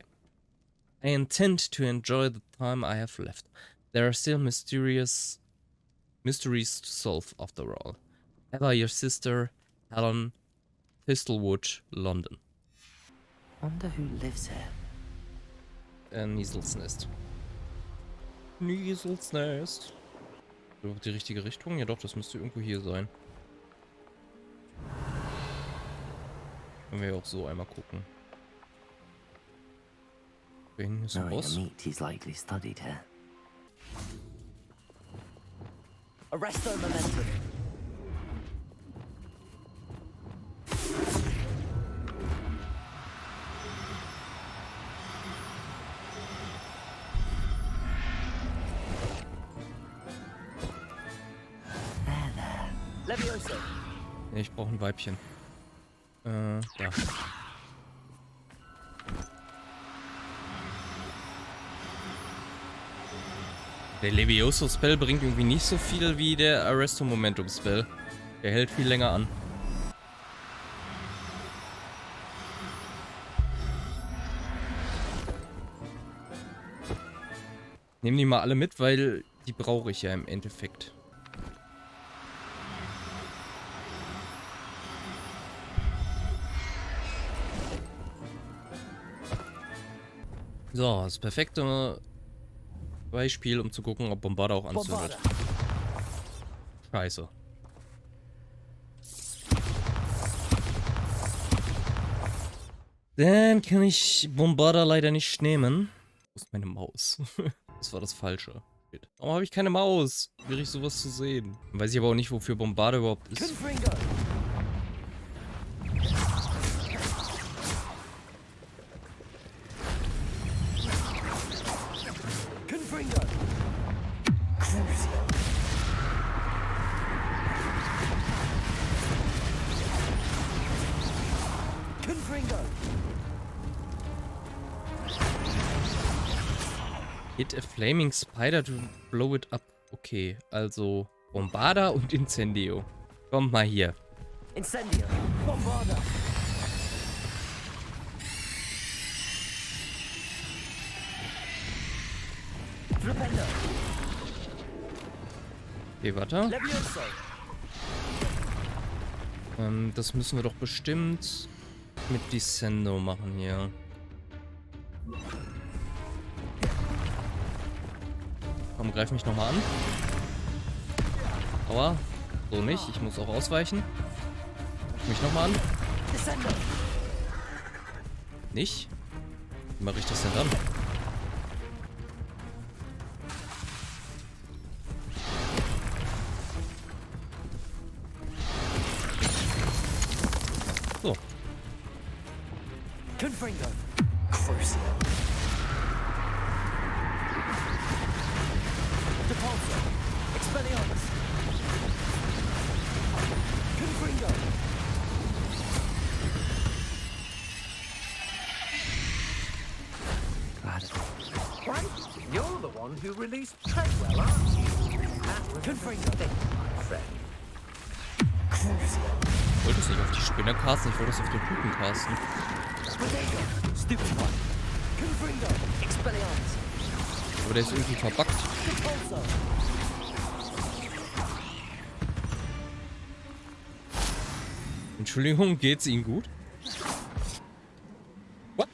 I intend to enjoy the time I have left. There are still mysteries to solve after all. Ever your sister, Helen, Thistlewood, London. Wonder who lives here. Niesels Nest. Niesels Nest. Doch die richtige Richtung? Ja doch, das müsste irgendwo hier sein. Können wir ja auch so einmal gucken. Wen ist ein Boss? He's likely studied here. Arresto momentum. Levioso. Nee, ich brauche ein Weibchen. Da. Der Levioso-Spell bringt irgendwie nicht so viel wie der Arresto Momentum-Spell. Der hält viel länger an. Nehmen die mal alle mit, weil die brauche ich ja im Endeffekt. So, das perfekte Beispiel, um zu gucken, ob Bombarda auch anzündet. Scheiße. Dann kann ich Bombarda leider nicht nehmen. Wo ist meine Maus? Das war das Falsche. Warum habe ich keine Maus? Wäre ich sowas zu sehen. Weiß ich aber auch nicht, wofür Bombarda überhaupt ist. Hit a flaming spider to blow it up. Okay, also Bombarda und Incendio. Kommt mal hier. Incendio. Bombarda. Flipendo. Okay, warte. Das müssen wir doch bestimmt mit Descendo machen hier. Komm, greif mich nochmal an. Aua. So nicht. Ich muss auch ausweichen. Greif mich nochmal an. Nicht? Wie mache ich das denn dann? So. Confringo. Depulso. Expelliarmus. Confringo. Right? You're the one who released Treadwell, aren't you? Confringo. My friend. Ich wollte es nicht auf die Spinner casten, ich wollte es auf den Typen casten. Stupid one. Confringo. Expelliarmus. Aber der ist irgendwie verbuggt. Entschuldigung, geht's Ihnen gut? What?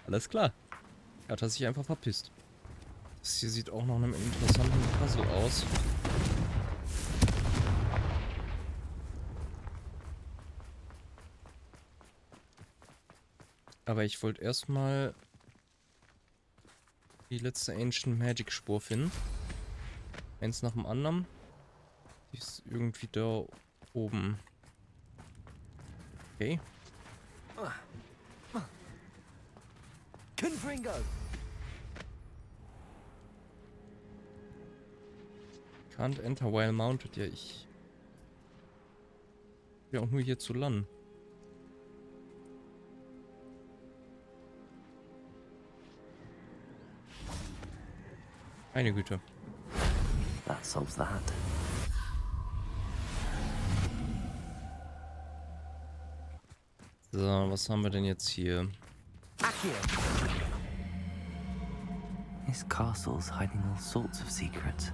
Alles klar. Er hat sich einfach verpisst. Das hier sieht auch nach einem interessanten Puzzle aus. Aber ich wollte erstmal die letzte Ancient Magic Spur finden. Eins nach dem anderen. Die ist irgendwie da oben. Okay. Confringo. Can't enter while mounted. Ja, ich will auch nur hier zu landen. Meine Güte. That solves that. So, was haben wir denn jetzt hier? This castle's hiding all sorts of secrets.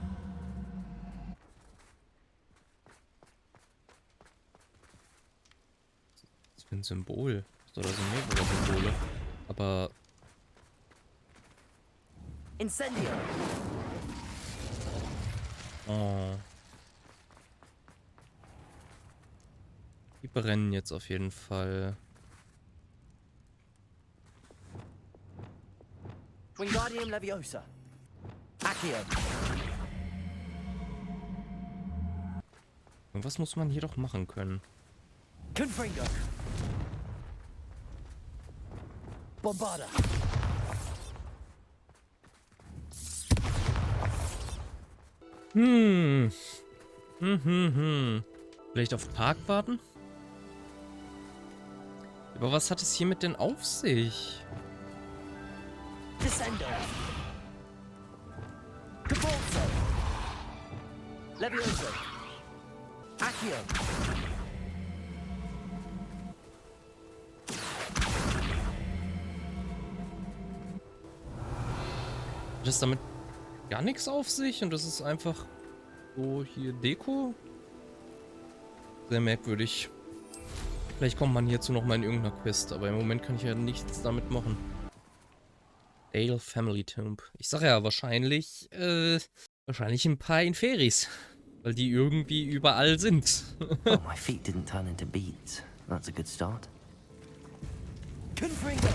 Was für ein Symbol? Oder so mehrere Symbole. Aber Incendio. oh. Die brennen jetzt auf jeden Fall. Wingardium Leviosa. Accio. Und was muss man hier doch machen können? Confringo. Bombarda. Vielleicht auf Park warten? Aber was hat es hiermit denn auf sich? Descendo. Cabalzo. Levioso. Accio. Hat es damit gar nichts auf sich und das ist einfach so hier Deko? Sehr merkwürdig. Vielleicht kommt man hierzu nochmal in irgendeiner Quest, aber im Moment kann ich ja nichts damit machen. Dale Family Tomb. Ich sag ja wahrscheinlich ein paar Inferis, weil die irgendwie überall sind. Oh, my feet didn't turn into beads. That's a good start. Confringo.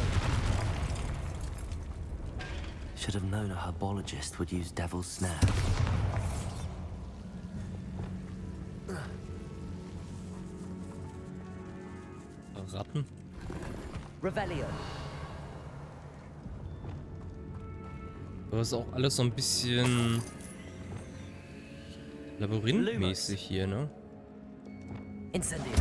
Should have known a herbologist would use devil's snare. Ratten? Revelio. Aber ist auch alles so ein bisschen labyrinthmäßig hier, ne? Incendio.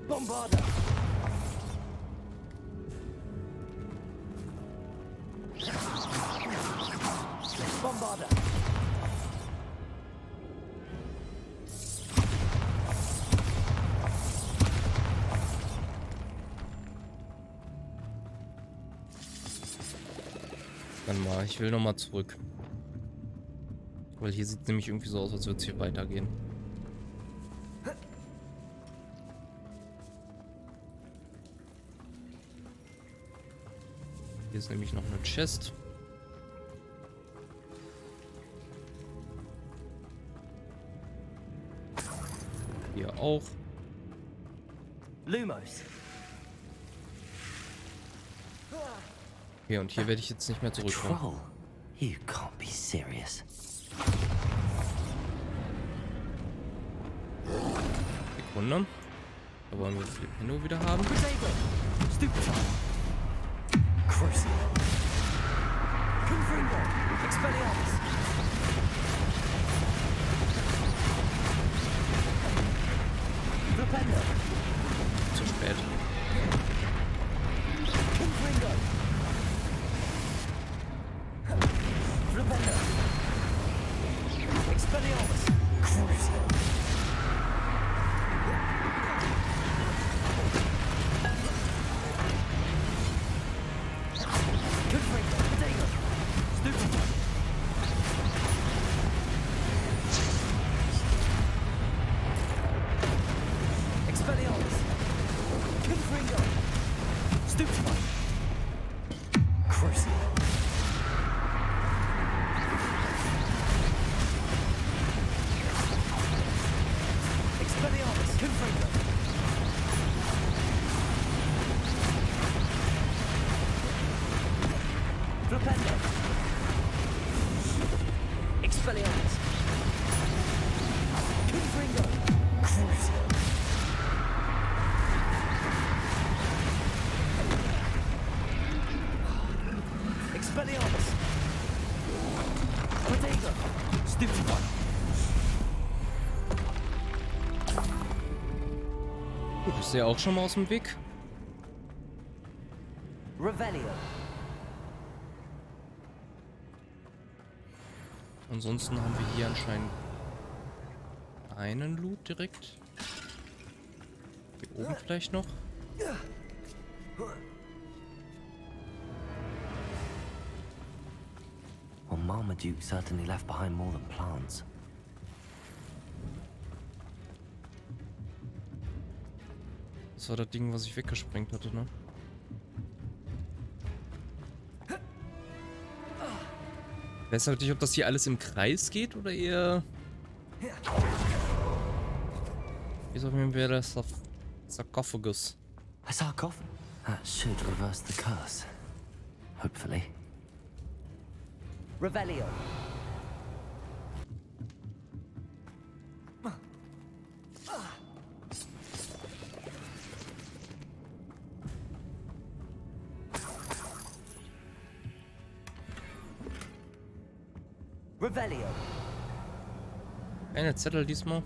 Bombarda. Bombarda. Dann mal, ich will nochmal zurück. Weil hier sieht es nämlich irgendwie so aus, als würde es hier weitergehen. Hier ist nämlich noch eine Chest. Hier auch. Lumos. Okay, und hier werde ich jetzt nicht mehr zurückkommen. Troll? You can't be serious. Sekunde. Da wollen wir Filipino wieder haben. Stupid. Crucial. Confringo. Expelliarmus. Flipendo. Zu spät. Confringo. Flipendo. Expelliarmus. Crucial. Expelliarmus. Gut, ist der auch schon mal aus dem Weg? Revelio. Ansonsten haben wir hier anscheinend einen Loot direkt. Hier oben vielleicht noch. Well, Marmaduke certainly left behind more than plants. Das war das Ding, was ich weggesprengt hatte, ne? Ich weiß halt nicht, ob das hier alles im Kreis geht oder eher... Wie soll man wäre das Sarkophagus? A sarcophagus? That should reverse the curse. Hopefully. Revelio. Revelio. Keine Zettel diesmal.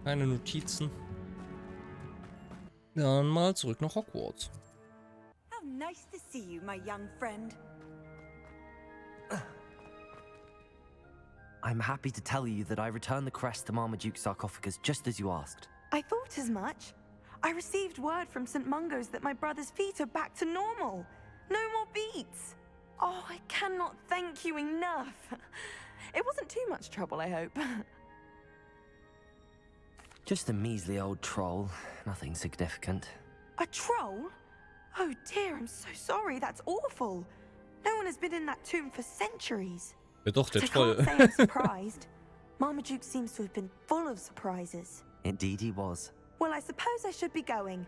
Keine Notizen. Dann mal zurück nach Hogwarts. How nice to see you, my young friend. I'm happy to tell you that I returned the crest to Marmaduke's sarcophagus just as you asked. I thought as much. I received word from St. Mungo's that my brother's feet are back to normal. No more beats. Oh, I cannot thank you enough. It wasn't too much trouble, I hope. Just a measly old troll. Nothing significant. A troll? Oh dear, I'm so sorry. That's awful. No one has been in that tomb for centuries. Ja doch, der But I Troll. can't say I'm surprised. Marmaduke seems to have been full of surprises. Indeed he was. Well, I suppose I should be going.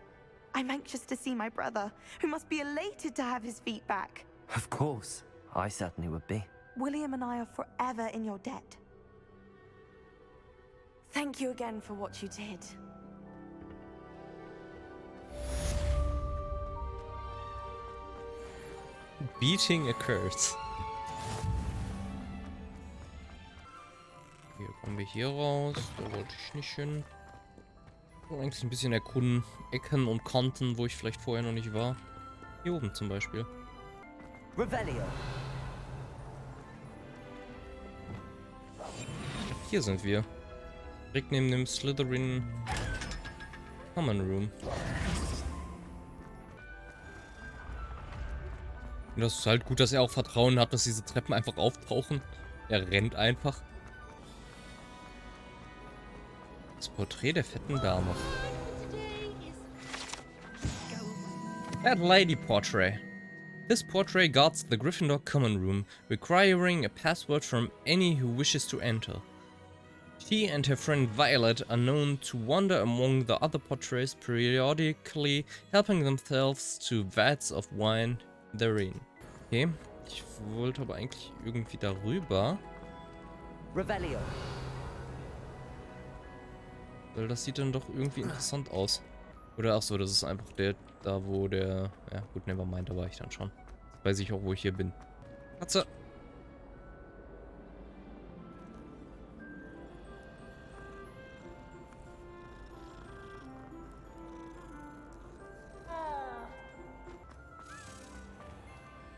I'm anxious to see my brother, who must be elated to have his feet back. Of course. I certainly would be. William and I are forever in your debt. Thank you again for what you did. Beating a curse. Hier kommen wir hier raus. Da wollte ich nicht hin. Ich wollte eigentlich ein bisschen erkunden. Ecken und Kanten, wo ich vielleicht vorher noch nicht war. Hier oben zum Beispiel. Revelio. Hier sind wir. Direkt neben dem Slytherin Common Room. Und das ist halt gut, dass er auch Vertrauen hat, dass diese Treppen einfach auftauchen. Er rennt einfach. Das Porträt der fetten Dame. That lady portrait. This portrait guards the Gryffindor Common Room, requiring a password from any who wishes to enter. She and her friend Violet are known to wander among the other portraits, periodically helping themselves to vats of wine therein. Okay, ich wollte aber eigentlich irgendwie darüber. Revelio. Weil das sieht dann doch irgendwie interessant aus. Oder ach so, das ist einfach der, da wo der... Ja gut, nevermind, da war ich dann schon. Jetzt weiß ich auch, wo ich hier bin. Katze!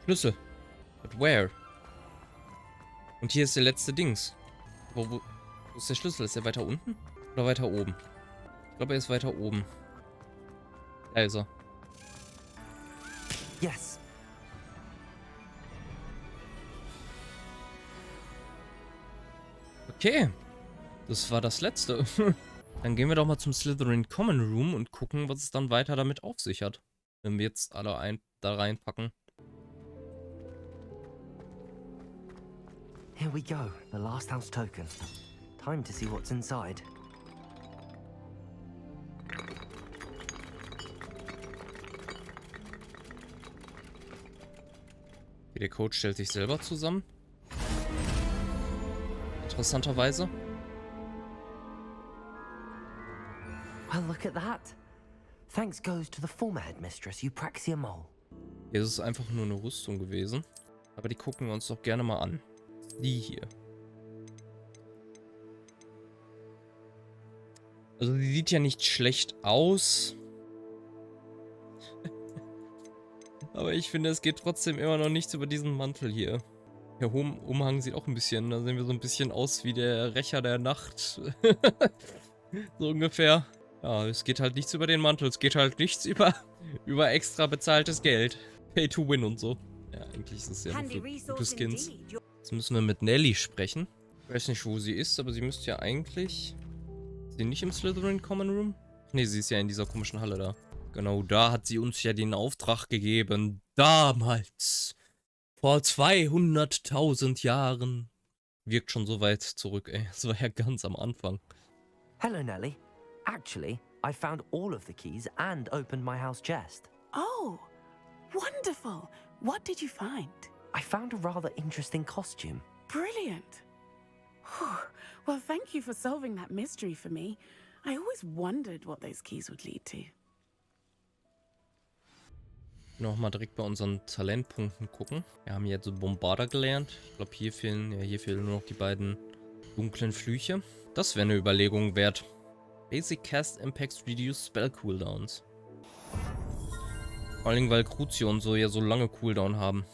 Schlüssel. But where? Und hier ist der letzte Dings. Wo ist der Schlüssel? Ist der weiter unten? Oder weiter oben? Ich glaube, er ist weiter oben. Da ist er. Yes. Okay. Das war das letzte. Dann gehen wir doch mal zum Slytherin Common Room und gucken, was es dann weiter damit auf sich hat. Wenn wir jetzt alle da reinpacken. Here we go, the last house token. Time to see what's inside. Okay, der Code stellt sich selber zusammen. Interessanterweise. Well, look at that. Thanks goes to the former headmistress, Eupraxia Mole. Hier ist es einfach nur eine Rüstung gewesen. Aber die gucken wir uns doch gerne mal an. Die hier. Also sie sieht ja nicht schlecht aus. Aber ich finde, es geht trotzdem immer noch nichts über diesen Mantel hier. Der Umhang sieht auch ein bisschen, da sehen wir so ein bisschen aus wie der Rächer der Nacht. So ungefähr. Ja, es geht halt nichts über den Mantel, es geht halt nichts über extra bezahltes Geld. Pay to win und so. Ja, eigentlich ist es ja nur für gute Skins. Jetzt müssen wir mit Nelly sprechen. Ich weiß nicht, wo sie ist, aber sie müsste ja eigentlich... Ist sie nicht im Slytherin Common Room? Ne, sie ist ja in dieser komischen Halle da. Genau, da hat sie uns ja den Auftrag gegeben. Damals. Vor 200.000 Jahren. Wirkt schon so weit zurück, ey. Das war ja ganz am Anfang. Hello, Nellie. Actually, I found all of the keys and opened my house chest. Oh, wonderful. What did you find? I found a rather interesting costume. Brilliant. Well, thank you for solving that mystery for me. I always wondered what those keys would lead to. Nochmal direkt bei unseren Talentpunkten gucken. Wir haben jetzt so Bombarda gelernt. Ich glaube, hier fehlen nur noch die beiden dunklen Flüche. Das wäre eine Überlegung wert. Basic Cast Impacts Reduce Spell Cooldowns. Vor allem, weil Crucio und so ja so lange Cooldown haben.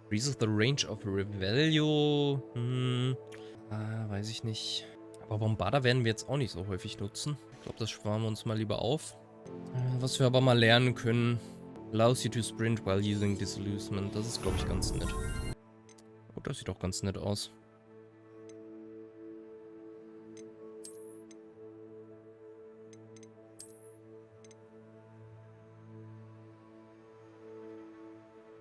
Increases the range of Revelio. Weiß ich nicht. Aber Bombarda werden wir jetzt auch nicht so häufig nutzen. Ich glaube, das sparen wir uns mal lieber auf. Was wir aber mal lernen können. Allows you to sprint while using disillusionment. Das ist, glaube ich, ganz nett. Oh, das sieht auch ganz nett aus.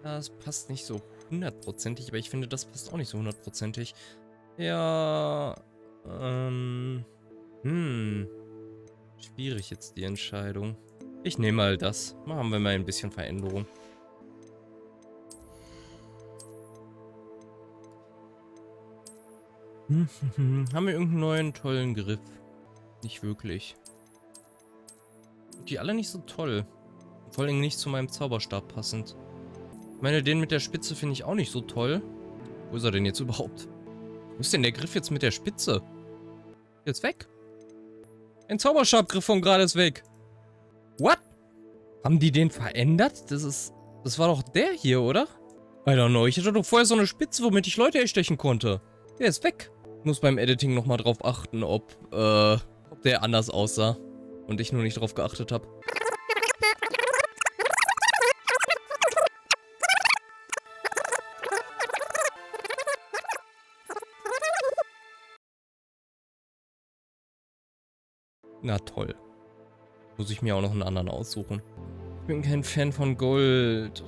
Das passt nicht so hundertprozentig, aber ich finde, das passt auch nicht so hundertprozentig. Ja, schwierig jetzt die Entscheidung. Ich nehme mal das. Machen wir mal ein bisschen Veränderung. Haben wir irgendeinen neuen tollen Griff? Nicht wirklich. Die alle nicht so toll. Vor allem nicht zu meinem Zauberstab passend. Ich meine, den mit der Spitze finde ich auch nicht so toll. Wo ist er denn jetzt überhaupt? Wo ist denn der Griff jetzt mit der Spitze? Jetzt weg? Ein Zauberstabgriff von gerade ist weg. What? Haben die den verändert? Das war doch der hier, oder? I don't know. Ich hatte doch vorher so eine Spitze, womit ich Leute erstechen konnte. Der ist weg. Ich muss beim Editing nochmal drauf achten, ob der anders aussah. Und ich nur nicht drauf geachtet habe. Na toll. Muss ich mir auch noch einen anderen aussuchen. Ich bin kein Fan von Gold.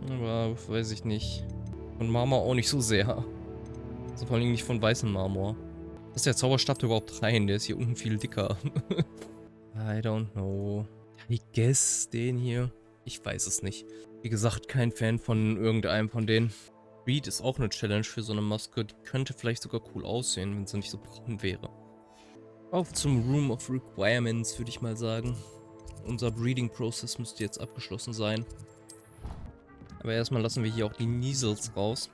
Aber weiß ich nicht. Von Marmor auch nicht so sehr. Also vor allem nicht von weißem Marmor. Was ist der Zauberstab überhaupt rein? Der ist hier unten viel dicker. I don't know. I guess den hier. Ich weiß es nicht. Wie gesagt, kein Fan von irgendeinem von denen. Reed ist auch eine Challenge für so eine Maske. Die könnte vielleicht sogar cool aussehen, wenn sie nicht so braun wäre. Auf zum Room of Requirements, würde ich mal sagen. Unser Breeding-Prozess müsste jetzt abgeschlossen sein. Aber erstmal lassen wir hier auch die Niesels raus.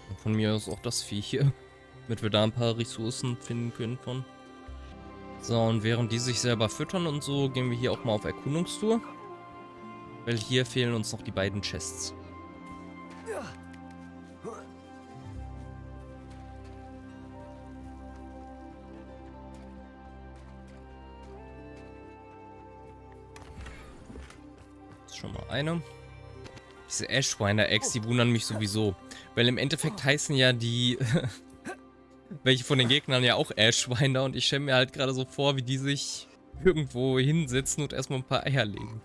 Und von mir aus auch das Vieh hier. Damit wir da ein paar Ressourcen finden können von. So, und während die sich selber füttern und so, gehen wir hier auch mal auf Erkundungstour. Weil hier fehlen uns noch die beiden Chests. Das ist schon mal eine. Diese Ashwinder-Eggs, die wundern mich sowieso. Weil im Endeffekt heißen ja die... welche von den Gegnern ja auch Ashwinder, und ich stelle mir halt gerade so vor, wie die sich irgendwo hinsetzen und erstmal ein paar Eier legen.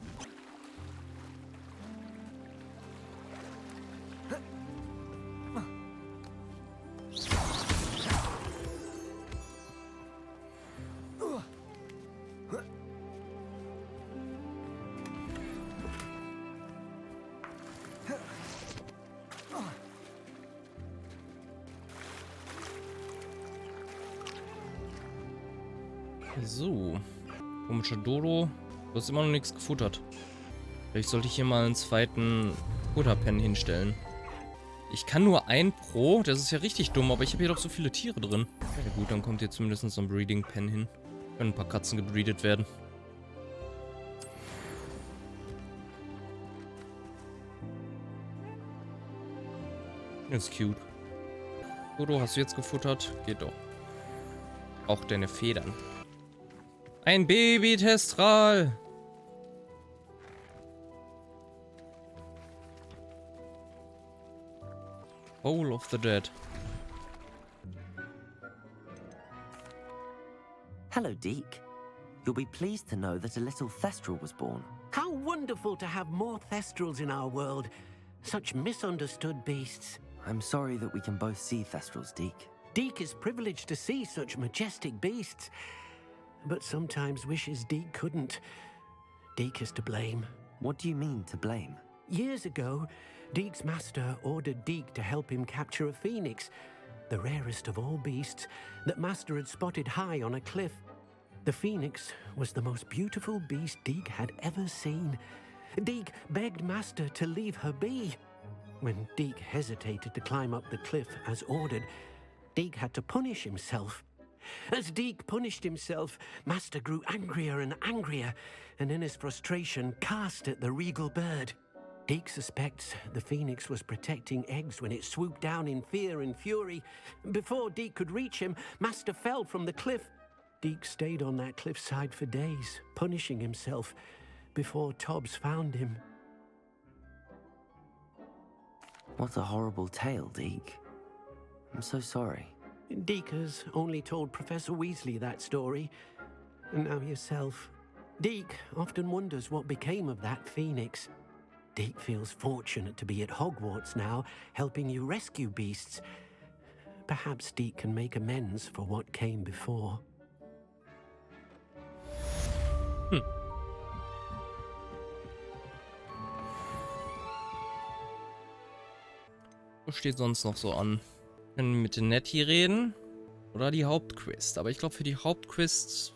So. Komischer Dodo. Du hast immer noch nichts gefuttert. Vielleicht sollte ich hier mal einen zweiten Futterpen hinstellen. Ich kann nur ein pro. Das ist ja richtig dumm, aber ich habe hier doch so viele Tiere drin. Ja gut, dann kommt hier zumindest so ein Breeding Pen hin. Können ein paar Katzen gebreedet werden. Das ist cute. Dodo, hast du jetzt gefuttert? Geht doch. Auch deine Federn. Ein Baby-Testral! Bowl of the Dead. Hello, Deke. You'll be pleased to know that a little Thestral was born. How wonderful to have more Thestrals in our world. Such misunderstood beasts. I'm sorry that we can both see Thestrals, Deke. Deke is privileged to see such majestic beasts, but sometimes wishes Deke couldn't. Deke is to blame. What do you mean, to blame? Years ago, Deke's master ordered Deke to help him capture a phoenix, the rarest of all beasts, that master had spotted high on a cliff. The phoenix was the most beautiful beast Deke had ever seen. Deke begged master to leave her be. When Deke hesitated to climb up the cliff as ordered, Deke had to punish himself. As Deke punished himself, master grew angrier and angrier, and in his frustration cast at the regal bird. Deke suspects the phoenix was protecting eggs when it swooped down in fear and fury. Before Deke could reach him, master fell from the cliff. Deke stayed on that cliffside for days, punishing himself, before Tobbs found him. What a horrible tale, Deke. I'm so sorry. Deke has only told Professor Weasley that story, and now yourself. Deke often wonders what became of that phoenix. Deke feels fortunate to be at Hogwarts now, helping you rescue beasts. Perhaps Deke can make amends for what came before. Was steht sonst noch so an? Wir können mit Nettie reden. Oder die Hauptquest. Aber ich glaube, für die Hauptquest...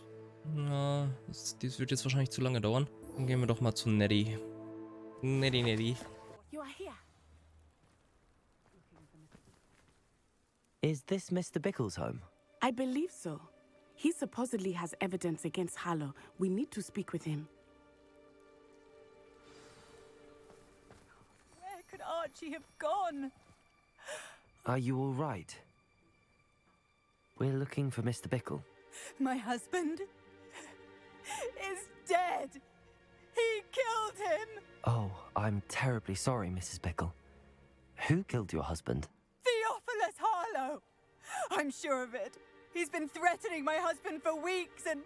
Ja, das wird jetzt wahrscheinlich zu lange dauern. Dann gehen wir doch mal zu Nettie. Nettie. You are here. Is this Mr. Bickle's home? I believe so. He supposedly has evidence against Harlow. We need to speak with him. Where could Archie have gone? Are you all right? We're looking for Mr. Bickle. My husband is dead. He killed him. Oh, I'm terribly sorry, Mrs. Bickle. Who killed your husband? Theophilus Harlow. I'm sure of it. He's been threatening my husband for weeks and...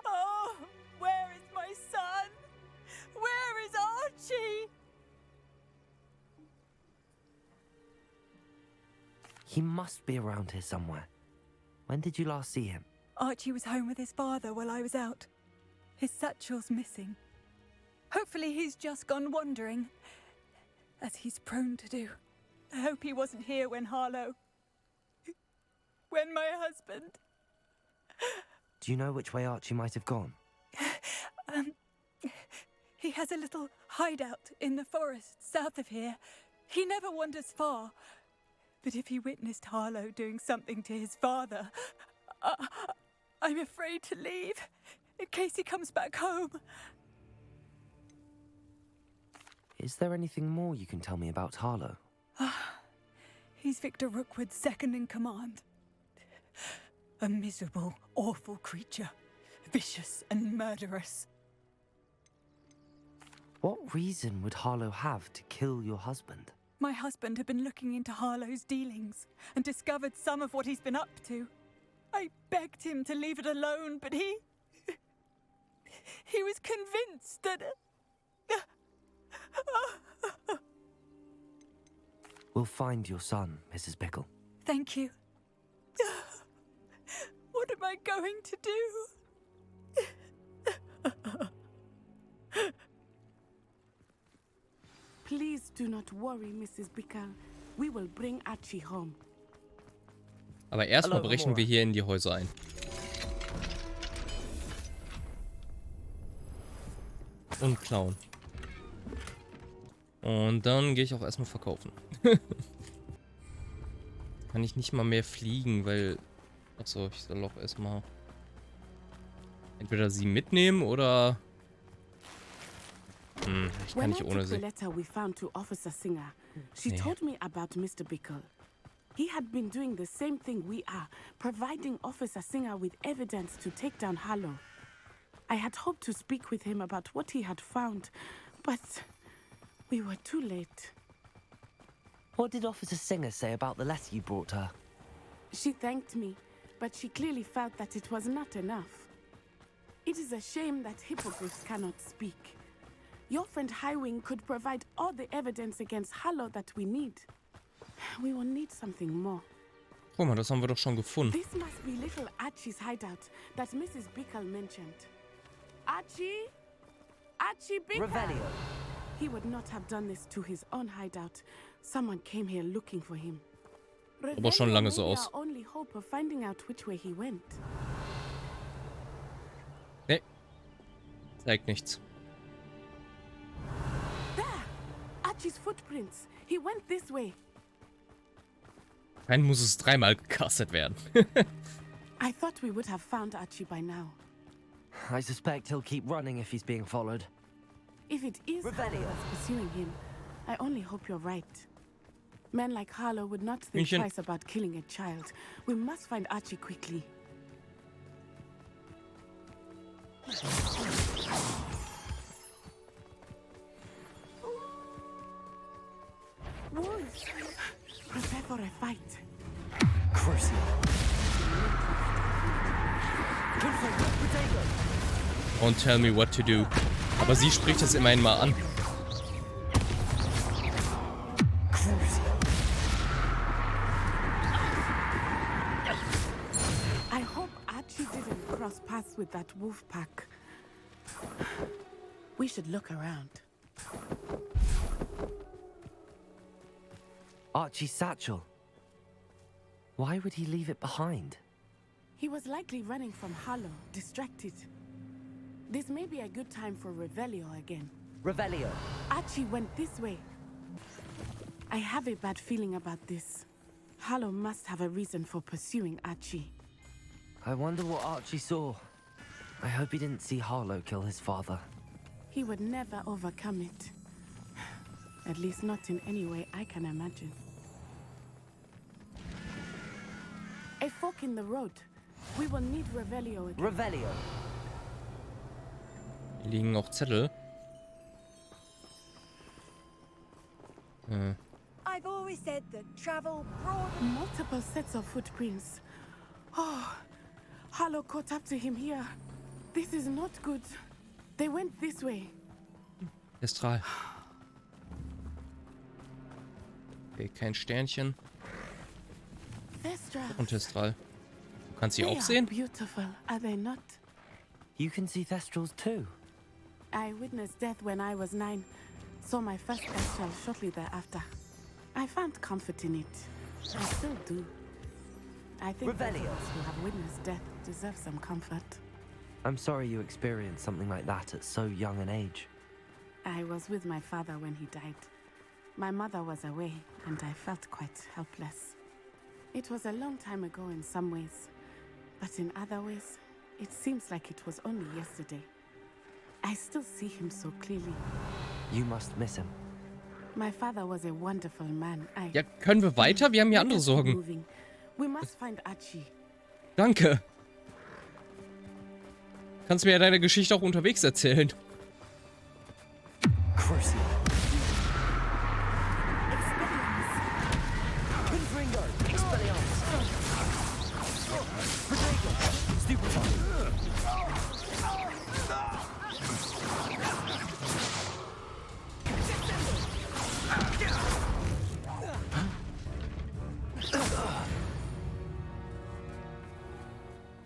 Oh, where is my son? Where is Archie? He must be around here somewhere. When did you last see him? Archie was home with his father while I was out. His satchel's missing. Hopefully he's just gone wandering, as he's prone to do. I hope he wasn't here when Harlow... when my husband... Do you know which way Archie might have gone? He has a little hideout in the forest south of here. He never wanders far. But if he witnessed Harlow doing something to his father, I'm afraid to leave, in case he comes back home. Is there anything more you can tell me about Harlow? He's Victor Rookwood's second in command. A miserable, awful creature, vicious and murderous. What reason would Harlow have to kill your husband? My husband had been looking into Harlow's dealings and discovered some of what he's been up to. I begged him to leave it alone, but he was convinced that... We'll find your son, Mrs. Bickle. Thank you. What am I going to do? Please do not worry, Mrs. Bickle. We will bring Archie home. Aber erstmal brechen wir hier in die Häuser ein. Und klauen. Und dann gehe ich auch erstmal verkaufen. Kann ich nicht mal mehr fliegen, weil... Achso, ich soll auch erstmal... Entweder sie mitnehmen oder... ich kann nicht ohne sie. Letter we found to Officer Singer. She Nee. told me about Mr. Bickle. He had been doing the same thing we are, providing Officer Singer with evidence to take down Harlow. I had hoped to speak with him about what he had found, but we were too late. What did Officer Singer say about the letter you brought her? She thanked me, but she clearly felt that it was not enough. It is a shame that hippogriffs cannot speak. Your friend Highwing could provide all the evidence against Harlow that we need. We will need something more. Guck mal, das haben wir doch schon gefunden. This must be little Archie's hideout that Mrs. Bickle mentioned. Archie? Archie Bickle? Revelio. He would not have done this to his own hideout. Someone came here looking for him. Aber schon lange so Revelio may be aus. our only hope of finding out which way he went. Nee. Zeigt nichts. There! Archie's footprints. He went this way. Kein muss es dreimal gecastet werden. I thought we would have found Archie by now. I suspect he'll keep running if he's being followed. If it is Harlow that's pursuing him, I only hope you're right. Men like Harlow would not think München. twice about killing a child. We must find Archie quickly. Wolves! Prepare for a fight. Crucial. Don't tell me what to do. Aber sie spricht es immerhin mal an. I hope Archie didn't cross paths with that wolf pack. We should look around. Archie's satchel. Why would he leave it behind? He was likely running from Harlow, distracted. This may be a good time for Revelio again. Revelio. Archie went this way. I have a bad feeling about this. Harlow must have a reason for pursuing Archie. I wonder what Archie saw. I hope he didn't see Harlow kill his father. He would never overcome it. At least not in any way I can imagine. A fork in the road. We will need Revelio again. Revelio. Hier liegen auch Zettel. I've always said that travel broad. Multiple sets of footprints. Oh, Harlow caught up to him here. This is not good. They went this way. Estral. Okay, kein Sternchen. Thestral. Und Estral. Du kannst sie They auch are sehen? beautiful, are they not? You can see Thestrals too. I witnessed death when I was 9. Saw my first Thestral shortly thereafter. I found comfort in it. I still do. I think those of Revelio. us who have witnessed death deserve some comfort. I'm sorry you experienced something like that at so young an age. I was with my father when he died. My mother was away, and I felt quite helpless. It was a long time ago in some ways, but in other ways, it seems like it was only yesterday. I still see him so clearly. You must miss him. My father was a wonderful man. Ja, können wir weiter? Wir haben hier andere Sorgen. Moving. We must find Archie. Danke. Kannst mir ja deine Geschichte auch unterwegs erzählen. Crucial.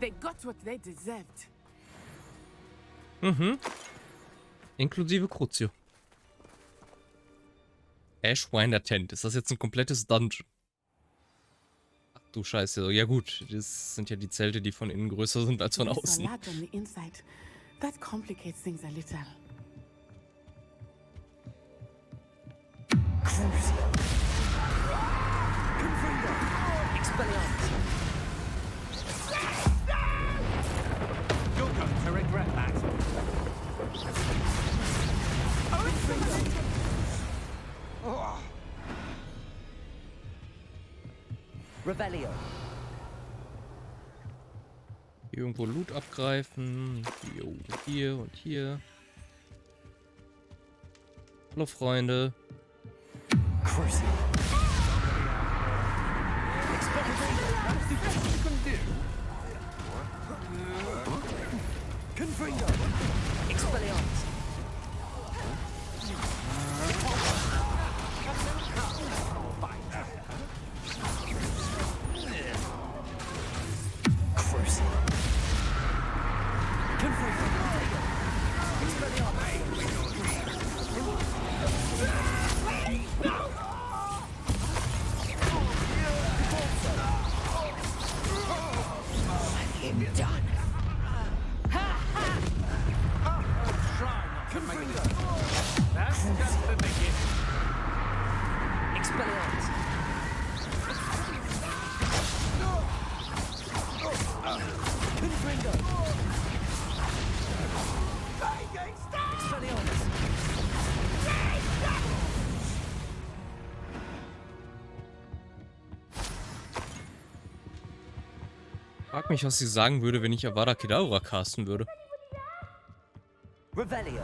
They got what they deserved. Mhm. Inklusive Crucio. Ashwinder Tent. Ist das jetzt ein komplettes Dungeon? Ach du Scheiße. Ja gut, das sind ja die Zelte, die von innen größer sind als von There's a außen. lot on the inside. That complicates things a little. Revelio. Hier irgendwo Loot abgreifen. Jo, hier und hier. Hallo Freunde. Crucial. Confringo. Expelliarmus. Crucial. Confringo. I'm done. That's just the beginning. Expelliarmus. Confringo. Expelliarmus. Frag mich, was sie sagen würde, wenn ich Avada Kedavra casten würde. Revelio.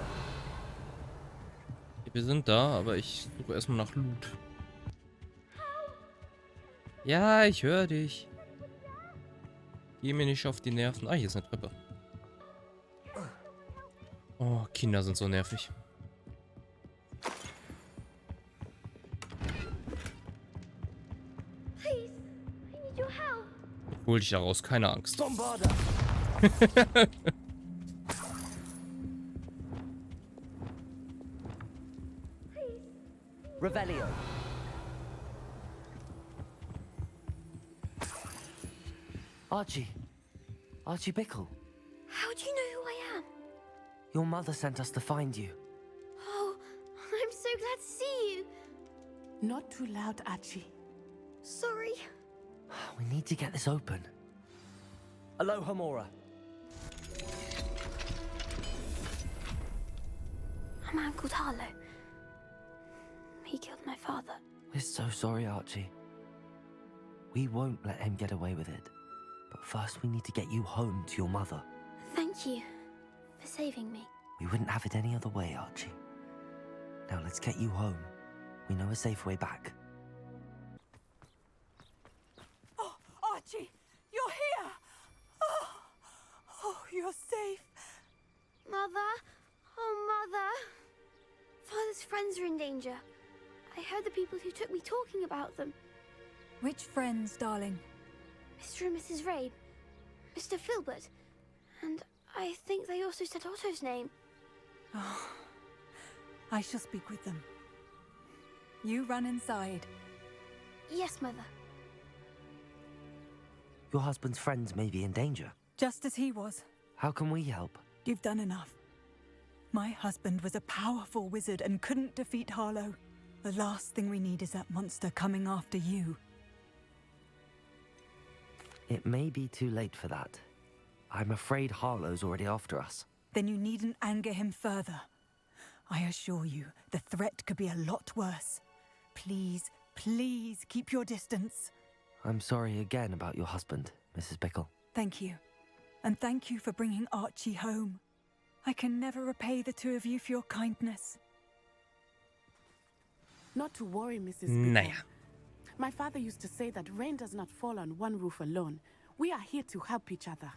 Wir sind da, aber ich suche erstmal nach Loot. Ja, ich höre dich. Geh mir nicht auf die Nerven. Ah, hier ist eine Treppe. Oh, Kinder sind so nervig. Please, I need your help. Hol dich da raus, keine Angst. Bombarda. Revelio. Archie. Archie Bickle. How do you know who I am? Your mother sent us to find you. Oh, I'm so glad to see you. Not too loud, Archie. Sorry. We need to get this open. Aloha Mora. A man called Harlow. He killed my father. We're so sorry, Archie. We won't let him get away with it. But first we need to get you home to your mother. Thank you for saving me. We wouldn't have it any other way, Archie. Now let's get you home. We know a safe way back. Oh, Archie, you're here. Oh, you're safe. Mother? Oh, Mother. Father's friends are in danger. I heard the people who took me talking about them. Which friends, darling? Mr. and Mrs. Rabe, Mr. Filbert, and I think they also said Otto's name. Oh, I shall speak with them. You run inside. Yes, Mother. Your husband's friends may be in danger. Just as he was. How can we help? You've done enough. My husband was a powerful wizard and couldn't defeat Harlow. The last thing we need is that monster coming after you. It may be too late for that. I'm afraid Harlow's already after us. Then you needn't anger him further. I assure you, the threat could be a lot worse. Please, please keep your distance. I'm sorry again about your husband, Mrs. Bickle. Thank you. And thank you for bringing Archie home. I can never repay the two of you for your kindness. Not to worry, Mrs. Bickle. Naja. My father used to say that rain does not fall on one roof alone. We are here to help each other.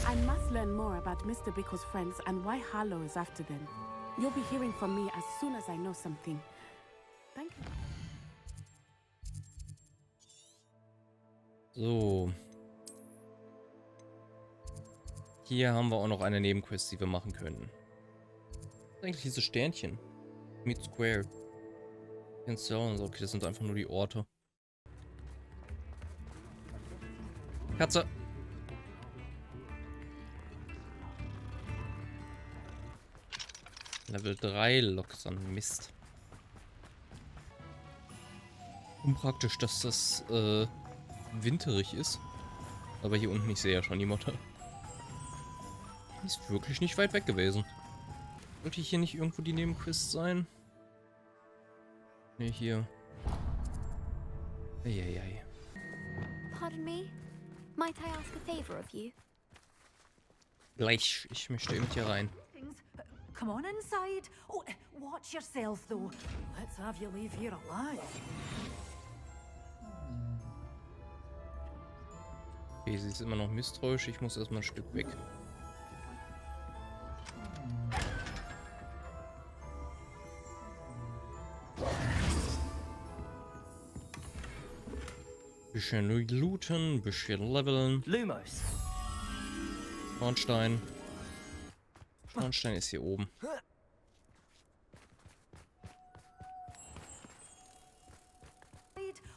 I must learn more about Mr. Bickle's friends and why Harlow is after them. You'll be hearing from me as soon as I know something. Thank you. So. Hier haben wir auch noch eine Nebenquest, die wir machen können. Was ist eigentlich diese Sternchen? Meet Square. Okay, das sind einfach nur die Orte. Katze. Level 3 Loks an Mist. Unpraktisch, dass das winterig ist. Aber hier unten, ich sehe ja schon die Motte. Die ist wirklich nicht weit weg gewesen. Sollte hier nicht irgendwo die Nebenquest sein? Ne, hier. Eieiei. Pardon me? Might I ask a favor of you? Gleich, ich möchte eben hier rein. Come on inside. Oh, watch yourself, though. Let's have you leave here alive. Okay, sie ist immer noch misstrauisch. Ich muss erstmal ein Stück weg. Bisschen looten, bisschen leveln. Lumos. Schornstein. Schornstein ist hier oben.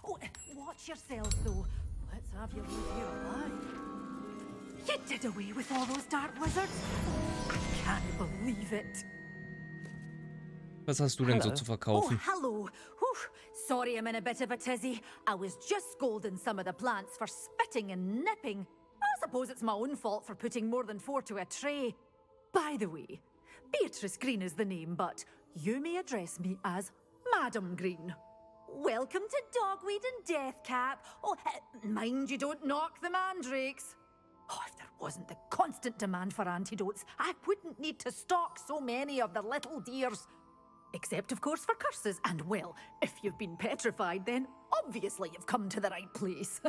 Oh, watch yourself, though. Let's have you leave here alive. You did away with all those dark wizards? I can't believe it. Was hast du denn so zu verkaufen? Oh, hello. Whew. Sorry, I'm in a bit of a tizzy. I was just scolding some of the plants for spitting and nipping. I suppose it's my own fault for putting more than 4 to a tray. By the way, Beatrice Green is the name, but you may address me as Madam Green. Welcome to Dogweed and Deathcap. Oh, mind you don't knock the mandrakes. Oh, if there wasn't the constant demand for antidotes, I wouldn't need to stock so many of the little dears. Except, of course, for curses. And, well, if you've been petrified, then obviously you've come to the right place.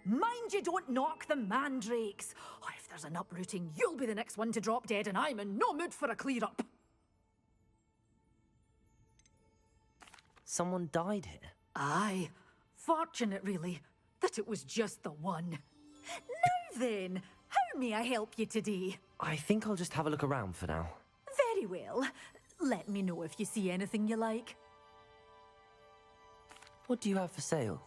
Mind you don't knock the mandrakes. Oh, if there's an uprooting, you'll be the next one to drop dead, and I'm in no mood for a clear-up. Someone died here? Aye. Fortunate, really, that it was just the one. Now then, how may I help you today? I think I'll just have a look around for now. Very well. Let me know if you see anything you like. What do you have for sale?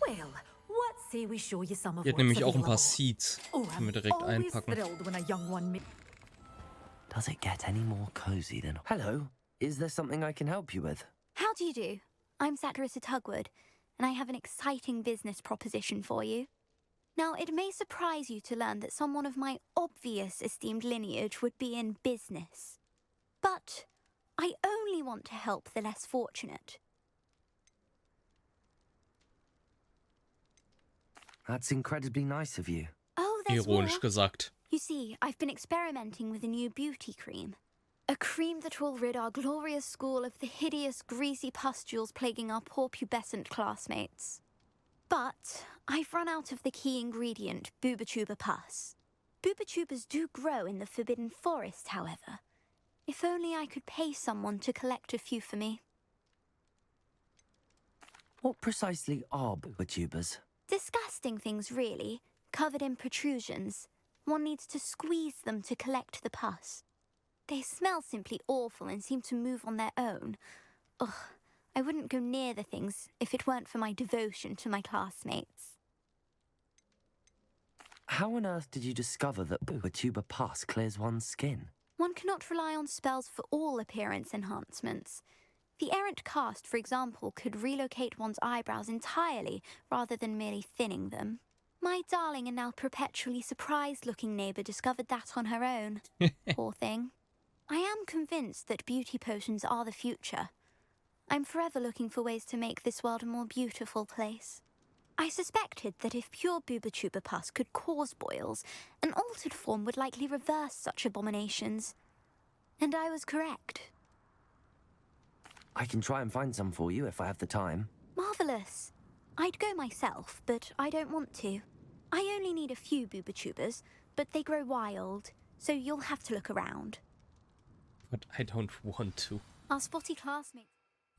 Well, what say we show you some of Hier hat what's nämlich auch ein paar available? Seeds. Oh, Können wir I'm direkt always einpacken. thrilled when a young one Does it get any more cozy than... Hello, is there something I can help you with? How do you do? I'm Satirissa Tugwood, and I have an exciting business proposition for you. Now, it may surprise you to learn that someone of my obvious esteemed lineage would be in business. But I only want to help the less fortunate. That's incredibly nice of you. Oh, there's Ironisch more. gesagt. You see, I've been experimenting with a new beauty cream. A cream that will rid our glorious school of the hideous, greasy pustules plaguing our poor pubescent classmates. But I've run out of the key ingredient, boobotuber pus. Boobotubers do grow in the Forbidden Forest, however. If only I could pay someone to collect a few for me. What precisely are boobotubers? Disgusting things, really, covered in protrusions. One needs to squeeze them to collect the pus. They smell simply awful and seem to move on their own. Ugh, I wouldn't go near the things if it weren't for my devotion to my classmates. How on earth did you discover that boobotuber pus clears one's skin? One cannot rely on spells for all appearance enhancements. The errant cast, for example, could relocate one's eyebrows entirely rather than merely thinning them. My darling and now perpetually surprised-looking neighbour discovered that on her own. Poor thing. I am convinced that beauty potions are the future. I'm forever looking for ways to make this world a more beautiful place. I suspected that if pure boobotuber pus could cause boils, an altered form would likely reverse such abominations. And I was correct. I can try and find some for you if I have the time. Marvellous. I'd go myself, but I don't want to. I only need a few boobotubers, but they grow wild, so you'll have to look around. But I don't want to. Our spotty classmates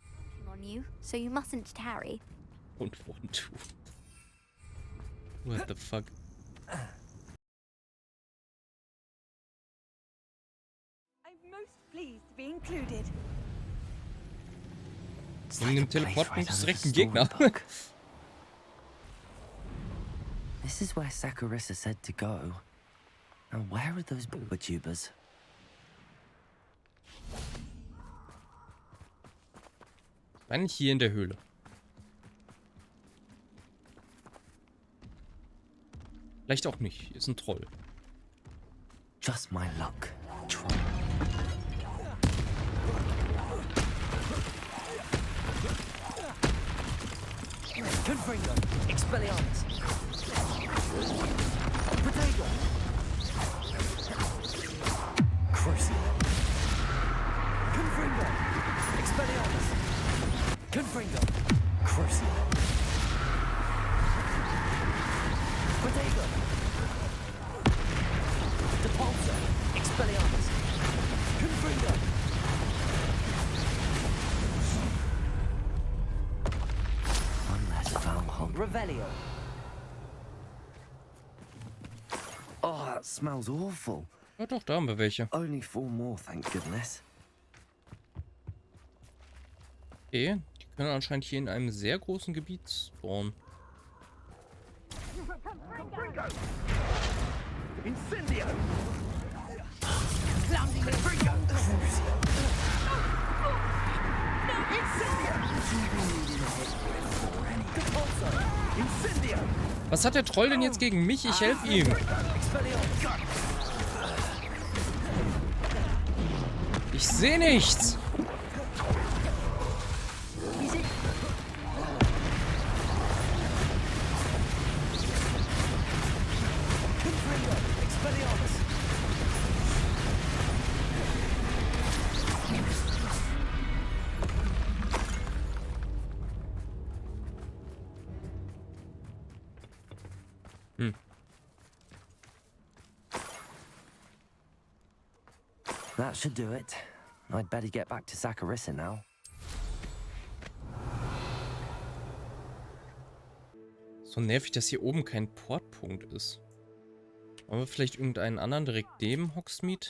are working on you, so you mustn't tarry. Don't want to. What the fuck? I'm most pleased to be included. In dem Teleportpunkt ist direkt ein Gegner. This is where Saccharissa said to go. Now where are those boobotubers? Eigentlich hier in der Höhle. Vielleicht auch nicht. Ist ein Troll. Just my luck. Troll. Confringo. Expelliarmus. Protego. Crucial. Confringo. Expelliarmus. Confringo. Crucial. Protego. Depulso. Expelliarmus. Confringo. Revelio. Oh, that smells awful. Ja doch, da haben wir welche. Only 4 more, thank goodness. Okay, die können anscheinend hier in einem sehr großen Gebiet spawnen. Incendio. Was hat der Troll denn jetzt gegen mich? Ich helfe ihm. Ich sehe nichts. That should do it. I'd better get back to Saccharissa now. So nervig, dass hier oben kein Portpunkt ist. Wollen wir vielleicht irgendeinen anderen direkt neben Hogsmeade?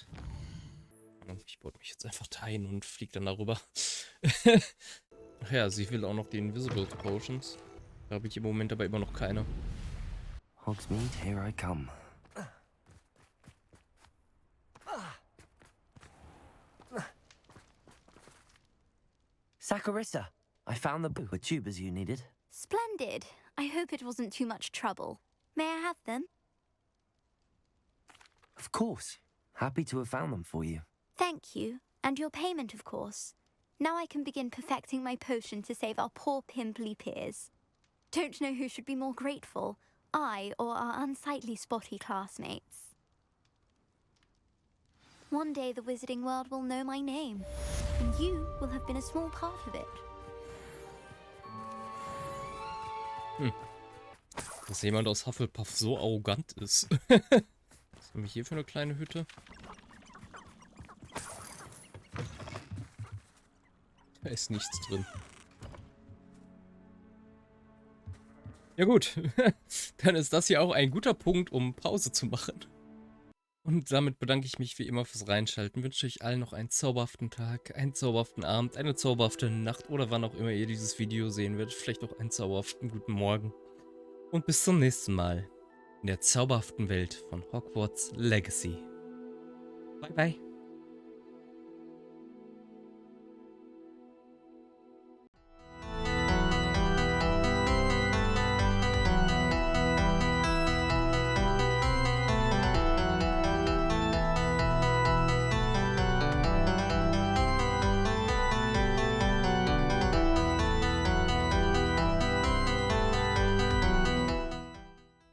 Ich baue mich jetzt einfach dahin und fliege dann darüber. Ach ja, sie will auch noch die Invisible Potions. Da habe ich im Moment aber immer noch keine. Hogsmeade, here I come. Saccharissa, I found the tubers you needed. Splendid. I hope it wasn't too much trouble. May I have them? Of course. Happy to have found them for you. Thank you. And your payment, of course. Now I can begin perfecting my potion to save our poor pimply peers. Don't know who should be more grateful, I or our unsightly spotty classmates. One day the wizarding world will know my name, and you will have been a small part of it. Dass jemand aus Hufflepuff so arrogant ist. Was haben wir hier für eine kleine Hütte? Da ist nichts drin. Ja gut, dann ist das hier auch ein guter Punkt, um Pause zu machen. Und damit bedanke ich mich wie immer fürs Reinschalten. Wünsche euch allen noch einen zauberhaften Tag, einen zauberhaften Abend, eine zauberhafte Nacht oder wann auch immer ihr dieses Video sehen werdet. Vielleicht auch einen zauberhaften guten Morgen. Und bis zum nächsten Mal in der zauberhaften Welt von Hogwarts Legacy. Bye bye.